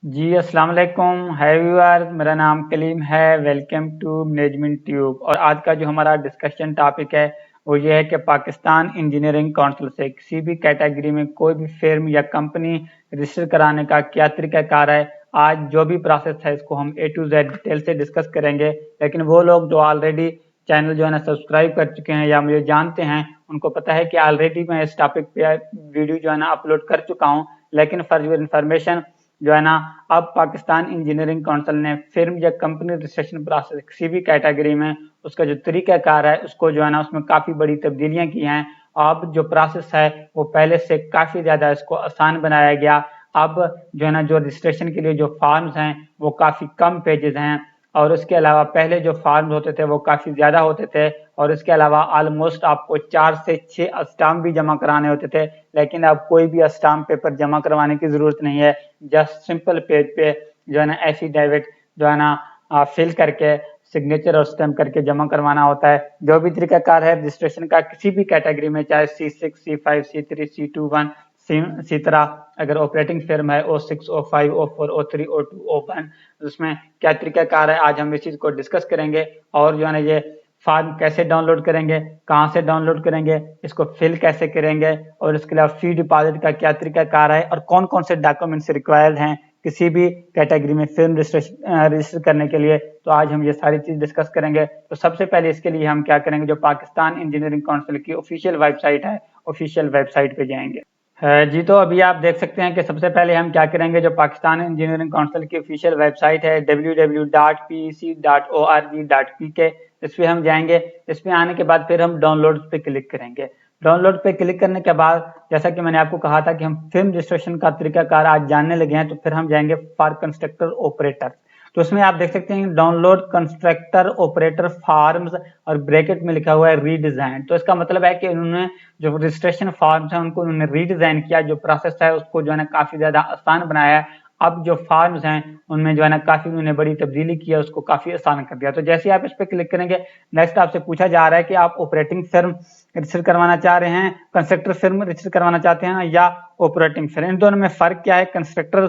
जी अस्सलाम वालेकुम। हाय व्यूअर्स, मेरा नाम कलीम है। Welcome to management tube. और आज का जो हमारा डिस्कशन टॉपिक है वो ये है कि पाकिस्तान इंजीनियरिंग काउंसिल से किसी भी कैटेगरी में कोई भी फर्म या कंपनी रजिस्टर कराने का क्या तरीकाकार है। आज जो भी प्रोसेस है इसको हम A to Z डिटेल से डिस्कस करेंगे। लेकिन वो लोग जो ऑलरेडी चैनल जो है ना सब्सक्राइब कर चुके हैं या मुझे जानते हैं उनको पता है कि ऑलरेडी मैं इस टॉपिक पे वीडियो जो है ना अपलोड कर चुका हूँ। लेकिन फॉर योर इन्फॉर्मेशन जो है ना, अब पाकिस्तान इंजीनियरिंग काउंसिल ने फर्म या कंपनी रजिस्ट्रेशन प्रोसेस किसी भी कैटेगरी में उसका जो तरीकाकार है उसको जो है ना उसमें काफी बड़ी तब्दीलियां की हैं। अब जो प्रोसेस है वो पहले से काफी ज्यादा इसको आसान बनाया गया। अब जो है ना जो रजिस्ट्रेशन के लिए जो फॉर्म्स हैं वो काफी कम पेजेस हैं। और उसके अलावा पहले जो फॉर्म्स होते थे वो काफी ज्यादा होते थे। और इसके अलावा ऑलमोस्ट आपको 4 से 6 स्टाम्प भी जमा कराने होते थे। लेकिन अब कोई भी स्टाम्प पेपर जमा करवाने की जरूरत नहीं है। जस्ट सिंपल पेज पे जो है ना एफिडेविट जो है ना फिल करके सिग्नेचर और स्टैम्प करके जमा करवाना होता है। जो भी तरीकाकार है रजिस्ट्रेशन का किसी भी कैटेगरी में, चाहे C6, C5, C3, C21, इसी तरह अगर ऑपरेटिंग फर्म है O6, O5, O4, O3, O2, O1, उसमें क्या तरीकाकार है आज हम इस चीज को डिस्कस करेंगे। और जो है ना ये फॉर्म कैसे डाउनलोड करेंगे, कहाँ से डाउनलोड करेंगे, इसको फिल कैसे करेंगे, और इसके अलावा फी डिपॉजिट का क्या तरीकाकार है और कौन कौन से डॉक्यूमेंट्स रिक्वायर्ड हैं किसी भी कैटेगरी में फिल्म रजिस्टर करने के लिए। तो आज हम ये सारी चीज डिस्कस करेंगे। तो सबसे पहले इसके लिए हम क्या करेंगे, जो पाकिस्तान इंजीनियरिंग काउंसिल की ऑफिशियल वेबसाइट है, ऑफिशियल वेबसाइट पे जाएंगे। है जी। तो अभी आप देख सकते हैं कि सबसे पहले हम क्या करेंगे, जो पाकिस्तान इंजीनियरिंग काउंसिल की ऑफिशियल वेबसाइट है www.pec.org.pk, इस पे हम जाएंगे। इस पे आने के बाद फिर हम डाउनलोड पे क्लिक करेंगे। डाउनलोड पे क्लिक करने के बाद जैसा कि मैंने आपको कहा था कि हम फिल्म रजिस्ट्रेशन का तरीकाकार आज जानने लगे हैं, तो फिर हम जाएंगे फॉर कंस्ट्रक्टर ऑपरेटर। तो उसमें आप देख सकते हैं डाउनलोड कंस्ट्रक्टर ऑपरेटर फॉर्म्स और ब्रैकेट में लिखा हुआ है रीडिजाइन। तो इसका मतलब है कि उन्होंने जो रजिस्ट्रेशन फॉर्म्स है उनको उन्होंने रीडिजाइन किया, जो प्रोसेस है उसको जो है ना काफी ज्यादा आसान बनाया है। अब जो फॉर्म्स हैं उनमें जो है ना काफी उन्होंने बड़ी तब्दीली की है, उसको काफी आसान कर दिया। तो जैसे आप इस पे क्लिक करेंगे, नेक्स्ट आपसे पूछा जा रहा है कि आप ऑपरेटिंग फर्म रजिस्टर करवाना चाह रहे हैं, कंस्ट्रक्टर फर्म रजिस्टर करवाना चाहते हैं या ऑपरेटिंग फर्म। इन दोनों में फर्क क्या है। कंस्ट्रक्टर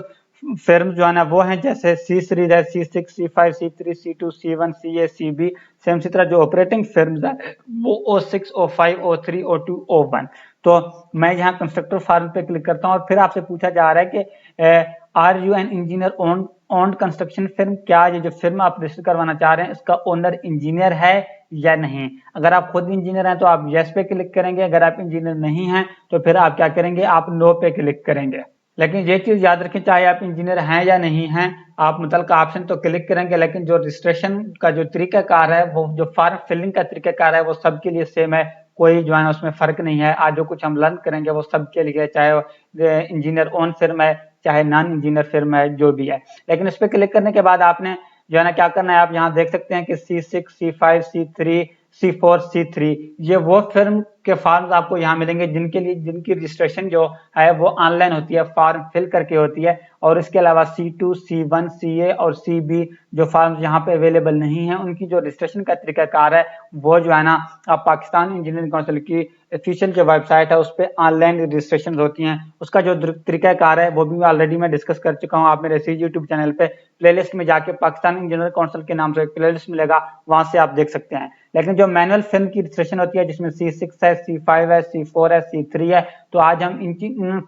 फर्म जो है ना वो है जैसे C सीरीज है, C6, C5, C3, C2, C1, CA, CB। Same इसी तरह जो ऑपरेटिंग फर्म्स है वो O6, O5, O3, O2, O1। तो मैं यहाँ कंस्ट्रक्टर फार्म पे क्लिक करता हूँ और फिर आपसे पूछा जा रहा है कि are you an engineer own construction firm, क्या ये जो फर्म आप रजिस्टर करवाना चाह रहे हैं इसका ओनर इंजीनियर है या नहीं। अगर आप खुद इंजीनियर हैं तो आप यस पे क्लिक करेंगे। अगर आप इंजीनियर नहीं हैं तो फिर आप क्या करेंगे, आप नो पे क्लिक करेंगे। लेकिन ये चीज याद रखें, चाहे आप इंजीनियर हैं या नहीं हैं, आप मुतलका ऑप्शन तो क्लिक करेंगे, लेकिन जो रजिस्ट्रेशन का जो तरीकाकार है, वो जो फॉर्म फिलिंग का तरीकाकार है वो सबके लिए सेम है। कोई जो है ना उसमें फर्क नहीं है। आज जो कुछ हम लर्न करेंगे वो सबके लिए, चाहे इंजीनियर ओन फर्म है चाहे नॉन इंजीनियर फर्म है, जो भी है। लेकिन इस पे क्लिक करने के बाद आपने जो है ना क्या करना है, आप यहाँ देख सकते हैं कि C6, C5, C3, C4, C3, ये वो फर्म के फॉर्म्स आपको यहाँ मिलेंगे जिनके लिए जिनकी रजिस्ट्रेशन जो है वो ऑनलाइन होती है, फॉर्म फिल करके होती है। और इसके अलावा C2, C1, CA और CB जो फॉर्म्स यहाँ पे अवेलेबल नहीं है, उनकी जो रजिस्ट्रेशन का तरीकाकार है वो जो है ना आप पाकिस्तान इंजीनियरिंग काउंसिल की ऑफिशियल जो वेबसाइट है उस पर ऑनलाइन रजिस्ट्रेशन होती हैं। उसका जो तरीकाकार है वो भी ऑलरेडी मैं डिस्कस कर चुका हूँ। आप मेरे इसी यूट्यूब चैनल पे प्लेलिस्ट में जाके पाकिस्तान इंजीनियरिंग काउंसिल के नाम से एक प्लेलिस्ट मिलेगा, वहां से आप देख सकते हैं। लेकिन जो मैनुअल फिल्म की रजिस्ट्रेशन होती है जिसमें C6 है, C5 है, C4 है, C3 है, तो आज हम इन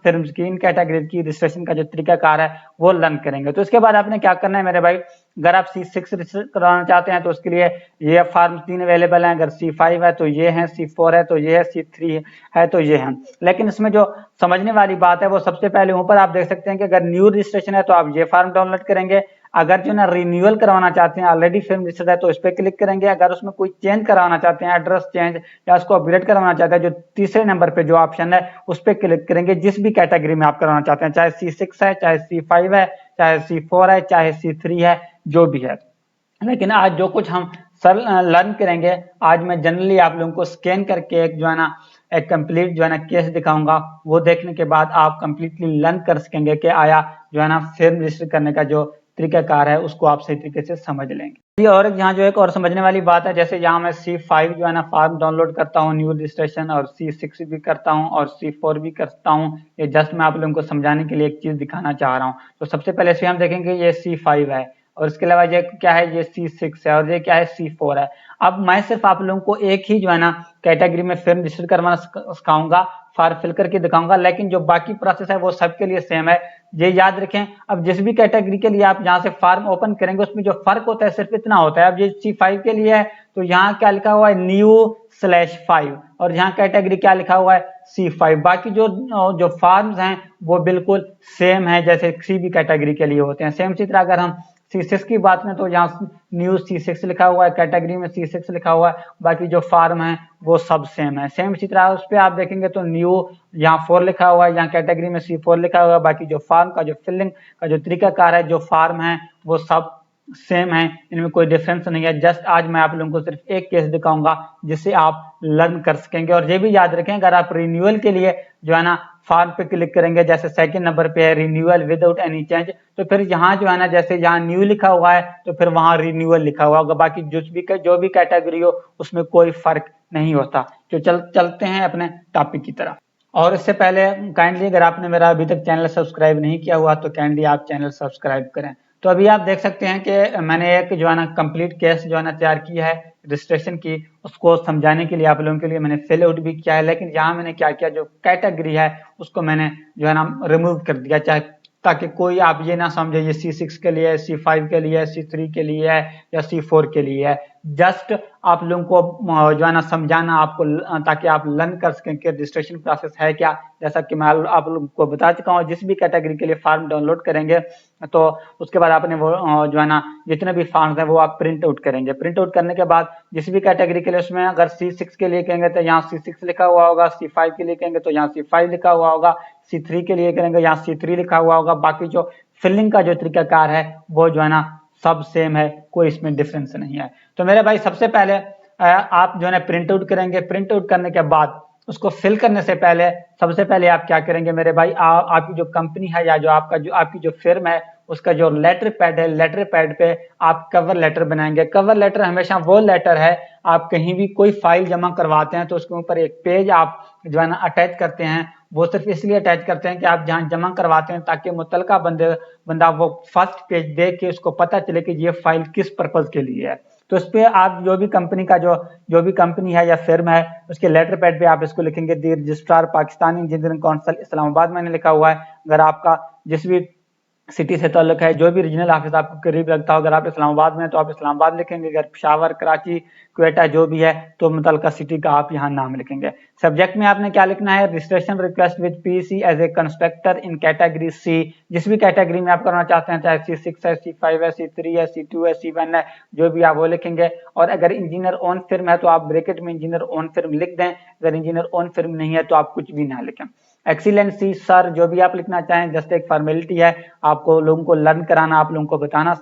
फिल्म्स की, इन कैटेगरी की रजिस्ट्रेशन का जो तरीकाकार है वो लर्न करेंगे। तो इसके बाद आपने क्या करना है मेरे भाई, अगर आप C6 रजिस्टर कराना चाहते हैं तो उसके लिए ये फॉर्म 3 अवेलेबल हैं। अगर C5 है तो ये है, C4 है तो ये है, C3 है तो ये है। लेकिन इसमें जो समझने वाली बात है वो सबसे पहले ऊपर आप देख सकते हैं कि अगर न्यू रजिस्ट्रेशन है तो आप ये फॉर्म डाउनलोड करेंगे। अगर जो ना रिन्यूअल करवाना चाहते हैं, ऑलरेडी फिल्म रजिस्टर्ड है, तो इस पे क्लिक करेंगे। अगर उसमें कोई चेंज कराना चाहते हैं, एड्रेस चेंज या उसको अपग्रेड करवाना चाहते हैं, जो तीसरे नंबर पे जो ऑप्शन है उस पे क्लिक करेंगे। जिस भी कैटेगरी में आप करवाना चाहते हैं, चाहे C6 है, चाहे C5 है, चाहे C4 है, चाहे C3 है, जो भी है। लेकिन आज जो कुछ हम सर लर्न करेंगे, आज मैं जनरली आप लोगों को स्कैन करके एक जो है ना एक कंप्लीट जो है ना केस दिखाऊंगा। वो देखने के बाद आप कंप्लीटली लर्न कर सकेंगे कि आया जो है ना फिल्म रजिस्टर करने का जो तरीकाकार है उसको आप सही तरीके से समझ लेंगे। और यहाँ जो एक और समझने वाली बात है, जैसे यहाँ मैं C5 जो है ना फॉर्म डाउनलोड करता हूँ न्यू रजिस्ट्रेशन, और C6 भी करता हूँ और C4 भी करता हूँ। ये जस्ट मैं आप लोगों को समझाने के लिए एक चीज दिखाना चाह रहा हूँ। तो सबसे पहले इसमें हम देखेंगे ये C5 है, और इसके अलावा ये क्या है, ये C6 है, और ये क्या है, C4 है। अब मैं सिर्फ आप लोगों को एक ही जो है ना कैटेगरी में फिल्म रजिस्टर करवाना सिखाऊंगा, फॉर्म फिल करके दिखाऊंगा, लेकिन जो बाकी प्रोसेस है वो सबके लिए सेम है, ये याद रखें। अब जिस भी कैटेगरी के लिए आप जहां से फॉर्म ओपन करेंगे उसमें जो फर्क होता है सिर्फ इतना होता है। अब ये C5 के लिए है तो यहाँ क्या लिखा हुआ है, new/5, और यहाँ कैटेगरी क्या लिखा हुआ है, C5। बाकी जो फॉर्म्स हैं वो बिल्कुल सेम है जैसे किसी भी कैटेगरी के लिए होते हैं। सेम इसी तरह अगर हम C6 की बात में, तो यहाँ न्यू C6 लिखा हुआ है, कैटेगरी में C6 लिखा हुआ है, बाकी जो फॉर्म है वो सब सेम है। सेम इसी तरह उस पर आप देखेंगे तो न्यू यहाँ 4 लिखा हुआ है, यहाँ कैटेगरी में C4 लिखा हुआ है, बाकी जो फॉर्म का जो फिलिंग का जो तरीकाकार है, जो फॉर्म है वो सब सेम है, इनमें कोई डिफरेंस नहीं है। जस्ट आज मैं आप लोगों को सिर्फ एक केस दिखाऊंगा जिससे आप लर्न कर सकेंगे। और ये भी याद रखें, अगर आप रिन्यूअल के लिए जो है ना फॉर्म पे क्लिक करेंगे, जैसे सेकंड नंबर पे है रिन्यूअल विदाउट एनी चेंज, तो फिर यहाँ जो है ना जैसे यहाँ न्यू लिखा हुआ है तो फिर वहां रिन्यूअल लिखा हुआ होगा, बाकी जो भी कैटेगरी हो उसमें कोई फर्क नहीं होता। तो चलते हैं अपने टॉपिक की तरफ। और इससे पहले काइंडली अगर आपने मेरा अभी तक चैनल सब्सक्राइब नहीं किया हुआ तो काइंडली आप चैनल सब्सक्राइब करें। तो अभी आप देख सकते हैं कि मैंने एक जो है ना कंप्लीट केस जो है ना तैयार किया है रजिस्ट्रेशन की, उसको समझाने के लिए आप लोगों के लिए मैंने फिल आउट भी किया है। लेकिन यहाँ मैंने क्या किया, जो कैटेगरी है उसको मैंने जो है ना रिमूव कर दिया, चाहे ताकि कोई आप ये ना समझे ये C6 के लिए है, C5 के लिए है, C3 के लिए है या C4 के लिए है। जस्ट आप लोगों को जो है ना समझाना आपको, ताकि आप लर्न कर सकें कि रजिस्ट्रेशन प्रोसेस है क्या। जैसा कि मैं आप लोगों को बता चुका हूँ, जिस भी कैटेगरी के लिए फॉर्म डाउनलोड करेंगे तो उसके बाद आपने वो जो है ना जितने भी फॉर्म्स हैं वो आप प्रिंट आउट करेंगे। प्रिंट आउट करने के बाद जिस भी कैटेगरी के लिए, उसमें अगर C6 के लिए कहेंगे तो यहाँ C6 लिखा हुआ होगा, C5 के लिए कहेंगे तो यहाँ C5 लिखा हुआ होगा, C3 के लिए करेंगे यहाँ C3 लिखा हुआ होगा। बाकी जो फिलिंग का जो तरीकाकार है वो जो है ना सब सेम है, कोई इसमें डिफरेंस नहीं है। तो मेरे भाई सबसे पहले आप जो है ना प्रिंट आउट करेंगे। प्रिंट आउट करने के बाद उसको फिल करने से पहले सबसे पहले आप क्या करेंगे मेरे भाई, आपकी जो कंपनी है या जो आपकी जो फिर्म है उसका जो लेटर पैड है, लेटर पैड पे आप कवर लेटर बनाएंगे। कवर लेटर हमेशा वो लेटर है, आप कहीं भी कोई फाइल जमा करवाते हैं तो उसके ऊपर एक पेज आप जो है ना अटैच करते हैं। वो सिर्फ इसलिए अटैच करते हैं कि आप जहां जमा करवाते हैं ताकि मुतलका बंदा वो फर्स्ट पेज देख के उसको पता चले कि ये फाइल किस पर्पज के लिए है। तो इस पे आप जो भी कंपनी का जो भी कंपनी है या फिर्म है उसके लेटर पैड पे आप इसको लिखेंगे, the registrar Pakistani engineering council Islamabad, मैंने लिखा हुआ है। अगर आपका जिस भी सिटी से ताल्लुक है, जो भी रीजनल ऑफिस आपको करीब लगता हो, अगर आप इस्लामाबाद में हैं तो आप इस्लामाबाद लिखेंगे, अगर पेशावर, कराची, क्वेटा जो भी है तो मुतलका सिटी का आप यहाँ नाम लिखेंगे। सब्जेक्ट में आपने क्या लिखना है, registration request with PC as a constructor in category C. जिस भी कैटेगरी में आप करना चाहते हैं, चाहे C6 है, C5 है, C3 है, C2 है, C1 है, जो भी आप वो लिखेंगे। और अगर इंजीनियर ओन फिर्म है तो आप ब्रैकेट में इंजीनियर ओन फिर्म लिख दें, अगर इंजीनियर ओन फिर्म नहीं है तो आप कुछ भी ना लिखें। एक्सीलेंसी सर जो भी आप लिखना चाहें, जस्ट एक फॉर्मेलिटी है, आपको लोगों को लर्न कराना, आप लोगों को बताना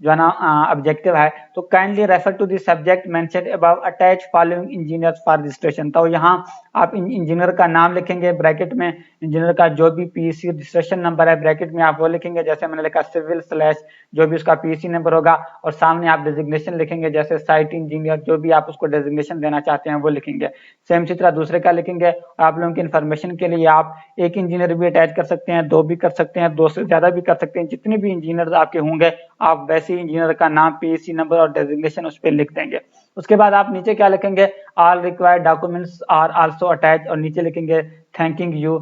जो है ना ऑब्जेक्टिव है। तो kindly refer to the subject mentioned above attach following engineers for registration. तो यहाँ आप इंजीनियर का नाम लिखेंगे, ब्रैकेट में इंजीनियर का जो भी पीसी रजिस्ट्रेशन नंबर है ब्रैकेट में आप वो लिखेंगे, जैसे मैंने लिखा सिविल स्लैश जो भी उसका पीसी नंबर होगा, और सामने आप डेजिग्नेशन लिखेंगे, जैसे साइट इंजीनियर जो भी आप उसको डेजिग्नेशन देना चाहते हैं वो लिखेंगे। सेम इसी तरह दूसरे का लिखेंगे। आप लोगों की इन्फॉर्मेशन के लिए आप एक इंजीनियर भी अटैच कर सकते हैं, दो भी कर सकते हैं, दो से ज्यादा भी कर सकते हैं, जितने भी इंजीनियर आपके होंगे आप वैसे ही इंजीनियर का नाम, पीसी नंबर और डेजिग्नेशन उस पर लिख देंगे। उसके बाद आप नीचे क्या लिखेंगे, all required documents are also attach, और नीचे लिखेंगे थैंकिंग यू।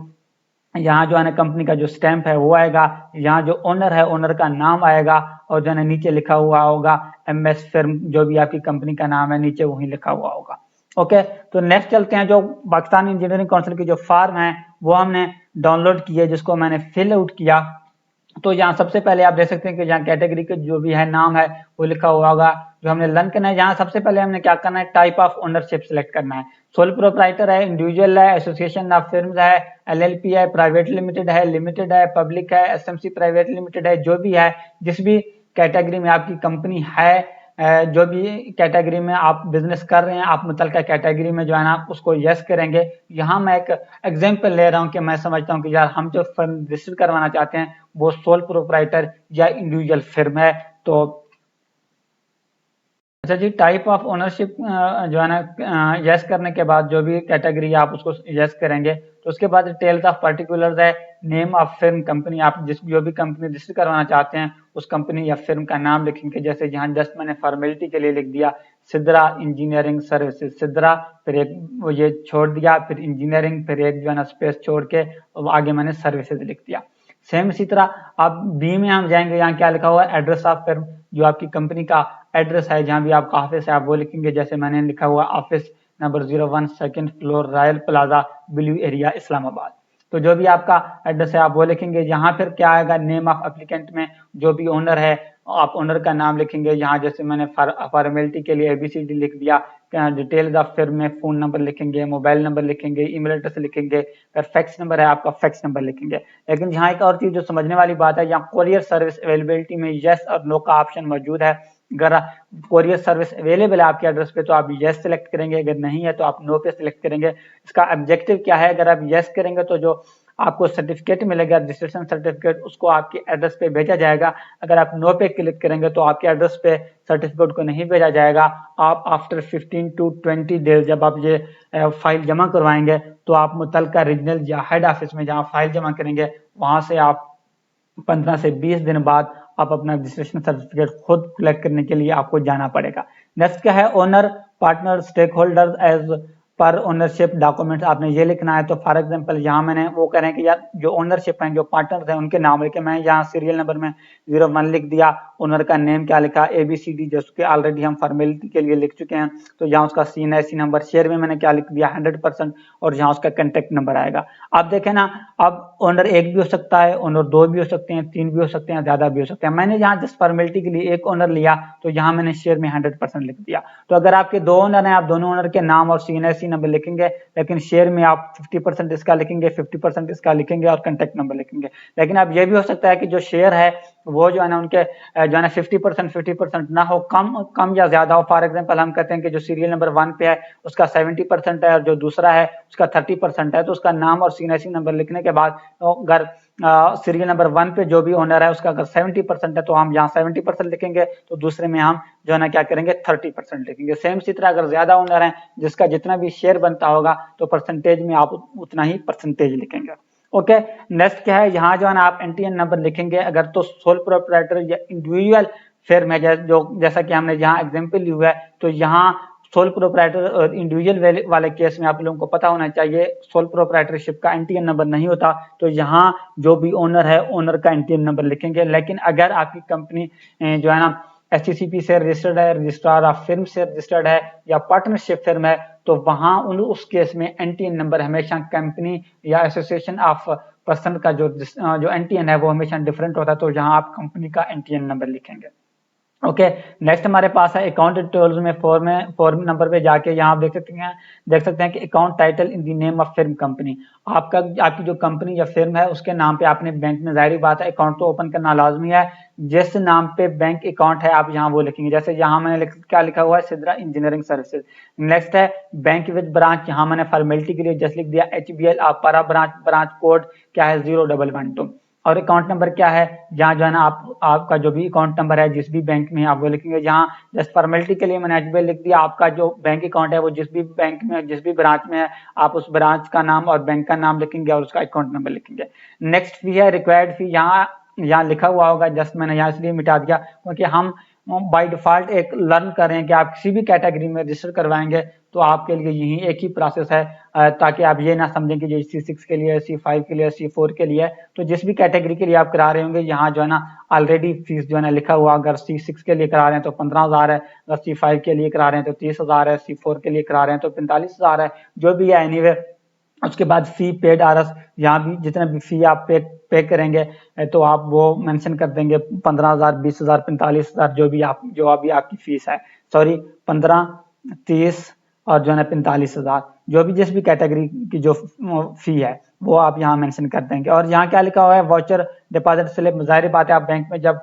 यहाँ जो है ना कंपनी का जो स्टैंप है वो आएगा, यहाँ जो ओनर है ओनर का नाम आएगा, और जो है ना नीचे लिखा हुआ होगा MS फिर्म जो भी आपकी कंपनी का नाम है नीचे वही लिखा हुआ होगा। ओके, तो नेक्स्ट चलते हैं, जो पाकिस्तान इंजीनियरिंग काउंसिल की जो फॉर्म है वो हमने डाउनलोड की है, जिसको मैंने फिल आउट किया। तो यहाँ सबसे पहले आप देख सकते हैं कि यहाँ कैटेगरी के जो भी है नाम है वो लिखा हुआ होगा। जो हमने लर्न करना है, यहाँ सबसे पहले हमने क्या करना है, टाइप ऑफ ओनरशिप सिलेक्ट करना है। सोल प्रोप्राइटर है, इंडिविजुअल है, एसोसिएशन ऑफ फिर्म्स है, LLP है, प्राइवेट लिमिटेड है, लिमिटेड है, पब्लिक है, SMC प्राइवेट लिमिटेड है, जो भी है, जिस भी कैटेगरी में आपकी कंपनी है, जो भी कैटेगरी में आप बिजनेस कर रहे हैं, आप मुतलका कैटेगरी में जो है ना उसको यस करेंगे। यहाँ मैं एक एग्जांपल ले रहा हूँ कि मैं समझता हूँ कि यार हम जो फर्म रजिस्टर करवाना चाहते हैं वो सोल प्रोप्राइटर या इंडिविजुअल फिर्म है, तो अच्छा जी, टाइप ऑफ ओनरशिप जो है ना यस करने के बाद जो भी कैटेगरी आप उसको यस करेंगे, तो उसके बाद डिटेल्स ऑफ पर्टिकुलर्स है, नेम ऑफ फिल्म कंपनी, आप जिस जो भी कंपनी रजिस्टर करवाना चाहते हैं उस कंपनी या फिल्म का नाम लिखेंगे। जैसे यहाँ जस्ट मैंने फॉर्मेलिटी के लिए लिख दिया सिद्रा इंजीनियरिंग सर्विसेज, सिद्रा, फिर एक वो ये छोड़ दिया, फिर इंजीनियरिंग, फिर एक जो है ना स्पेस छोड़ के आगे मैंने सर्विसेज लिख दिया। सेम इसी तरह आप बी में हम जाएंगे, यहाँ क्या लिखा हुआ है, एड्रेस ऑफ फिर्म, जो आपकी कंपनी का एड्रेस है, जहां भी आपका ऑफिस है आप वो लिखेंगे। जैसे मैंने लिखा हुआ office number 01 second floor royal plaza blue area Islamabad. तो जो भी आपका एड्रेस है आप वो लिखेंगे। यहाँ फिर क्या आएगा, नेम ऑफ एप्लीकेंट में जो भी ओनर है आप ओनर का नाम लिखेंगे। यहाँ जैसे मैंने फॉर्मेलिटी के लिए एबीसीडी लिख दिया। डिटेल्स ऑफ फिर में फोन नंबर लिखेंगे, मोबाइल नंबर लिखेंगे, ईमेल एड्रेस लिखेंगे, अगर फैक्स नंबर है आपका फैक्स नंबर लिखेंगे। लेकिन यहाँ एक और चीज जो समझने वाली बात है, यहाँ कोरियर सर्विस अवेलेबिलिटी में यस और नो का ऑप्शन मौजूद है। अगर कोरियर सर्विस अवेलेबल है आपके एड्रेस पे तो आप यस सेलेक्ट करेंगे, अगर नहीं है तो आप नो पे सिलेक्ट करेंगे। इसका ऑब्जेक्टिव क्या है, अगर आप यस करेंगे तो जो आपको सर्टिफिकेट मिलेगा रजिस्ट्रेशन सर्टिफिकेट, उसको आपके एड्रेस पे भेजा जाएगा। अगर आप नो पे क्लिक करेंगे तो आपके एड्रेस पे सर्टिफिकेट को नहीं भेजा जाएगा। आप आफ्टर 15 to 20 डेज जब आप ये फाइल जमा करवाएंगे तो आप मुतलका रीजनल या हेड ऑफिस में जहाँ फाइल जमा करेंगे वहां से आप 15 से 20 दिन बाद आप अपना रजिस्ट्रेशन सर्टिफिकेट खुद कलेक्ट करने के लिए आपको जाना पड़ेगा। नेक्स्ट क्या है, owner partner stakeholder as per ownership document आपने ये लिखना है। तो फॉर एग्जांपल यहाँ मैंने वो करें कि यार जो ओनरशिप है, जो पार्टनर है उनके नाम लिखे, मैं यहाँ सीरियल नंबर में 01 लिख दिया, ओनर का नेम क्या लिखा ABCD, जो उसके ऑलरेडी हम फॉर्मेलिटी के लिए लिख चुके हैं। तो यहाँ उसका CNIC नंबर, शेयर में मैंने क्या लिख दिया 100%, और यहाँ उसका कॉन्टेक्ट नंबर आएगा। आप देखें ना, अब ओनर एक भी हो सकता है, ओनर दो भी हो सकते हैं, तीन भी हो सकते हैं, ज्यादा भी हो सकते हैं। मैंने यहाँ जस्ट फॉर्मेलिटी के लिए एक ओनर लिया तो यहाँ मैंने शेयर में 100% लिख दिया। तो अगर आपके दो ओनर हैं, आप दोनों ओनर के नाम और CNIC नंबर लिखेंगे, लेकिन शेयर में आप 50% इसका लिखेंगे, 50% इसका लिखेंगे और कॉन्टेक्ट नंबर लिखेंगे। लेकिन अब ये भी हो सकता है कि जो शेयर है वो जो है ना उनके जो है ना 50% ना हो, कम कम या ज्यादा हो। फॉर एग्जांपल हम कहते हैं कि जो सीरियल नंबर 1 पे है उसका 70% है और जो दूसरा है उसका 30% है, तो उसका नाम और CNIC नंबर लिखने के बाद अगर सीरियल नंबर 1 पे जो भी ओनर है उसका अगर 70% है तो हम यहाँ 70% लिखेंगे, तो दूसरे में हम जो है ना क्या करेंगे 30% लिखेंगे। सेम इसी तरह अगर ज्यादा ओनर है जिसका जितना भी शेयर बनता होगा तो परसेंटेज में आप उतना ही परसेंटेज लिखेंगे। ओके, नेक्स्ट क्या है, यहाँ जो है ना आप NTN नंबर लिखेंगे। अगर तो सोल प्रोप्राइटर या इंडिविजुअल फेयर में जो जैसा कि हमने यहाँ एग्जाम्पल लिया है, तो यहाँ सोल प्रोप्राइटर और इंडिविजुअल वाले केस में आप लोगों को पता होना चाहिए सोल प्रोप्राइटरशिप का NTN नंबर नहीं होता, तो यहाँ जो भी ओनर है ओनर का NTN नंबर लिखेंगे। लेकिन अगर आपकी कंपनी जो है ना SCCP से रजिस्टर्ड है, रजिस्ट्रार ऑफ फिर्म से रजिस्टर्ड है या पार्टनरशिप फिर्म है, तो वहां उस केस में NTN नंबर हमेशा कंपनी या एसोसिएशन ऑफ पर्सन का जो NTN है वो हमेशा डिफरेंट होता है, तो यहाँ आप कंपनी का NTN नंबर लिखेंगे। ओके, नेक्स्ट हमारे पास है अकाउंट डिटेल्स में फॉर्म नंबर पे जाके यहाँ आप देख सकते हैं कि account title in the name of firm company, आपकी जो कंपनी या फिर्म है उसके नाम पे आपने बैंक में, जाहिर बात है अकाउंट तो ओपन करना लाजमी है। जिस नाम पे बैंक अकाउंट है आप यहाँ वो लिखेंगे। जैसे यहाँ मैंने क्या लिखा हुआ है, सिद्रा इंजीनियरिंग सर्विसेज। नेक्स्ट है बैंक विद ब्रांच, यहाँ मैंने फॉर्मेलिटी के लिए जस्ट लिख दिया HBL अपारा ब्रांच कोड क्या है 0112। और अकाउंट नंबर क्या है, जहाँ जो है ना आपका जो भी अकाउंट नंबर है जिस भी बैंक में आप वो लिखेंगे। जहाँ जस्ट फॉर्मेलिटी के लिए मैंने HBL लिख दिया, आपका जो बैंक अकाउंट है वो जिस भी बैंक में जिस भी ब्रांच में है आप उस ब्रांच का नाम और बैंक का नाम लिखेंगे और उसका अकाउंट नंबर लिखेंगे। नेक्स्ट फी है रिक्वायर्ड फी, यहाँ लिखा हुआ होगा, जस्ट मैंने यहाँ इसलिए मिटा दिया क्योंकि हम बाय डिफॉल्ट एक लर्न कर रहे हैं कि आप किसी भी कैटेगरी में रजिस्टर करवाएंगे तो आपके लिए यही एक ही प्रोसेस है, ताकि आप ये ना समझें कि जो C6 के लिए, C5 के लिए, C4 के लिए, तो जिस भी कैटेगरी के लिए आप करा रहे होंगे यहाँ जो है ना ऑलरेडी फीस जो है ना लिखा हुआ। अगर C6 के लिए करा रहे हैं तो 15,000 है, अगर C5 के लिए करा रहे हैं तो 30,000 है, C4 के लिए करा रहे हैं तो 45,000 है, जो भी है एनीवे। उसके बाद फी पेड आरस, यहाँ भी जितना भी फी आप पे करेंगे तो आप वो मेंशन कर देंगे 15,000, 20,000, 45,000, जो अभी आपकी फीस है। सॉरी 15, 30 और जो है ना 45,000, जो भी जिस भी कैटेगरी की जो फी है वो आप यहाँ मेंशन कर देंगे। और यहाँ क्या लिखा हुआ है, वाउचर डिपॉजिट स्लिप, जाहिर बात है आप बैंक में जब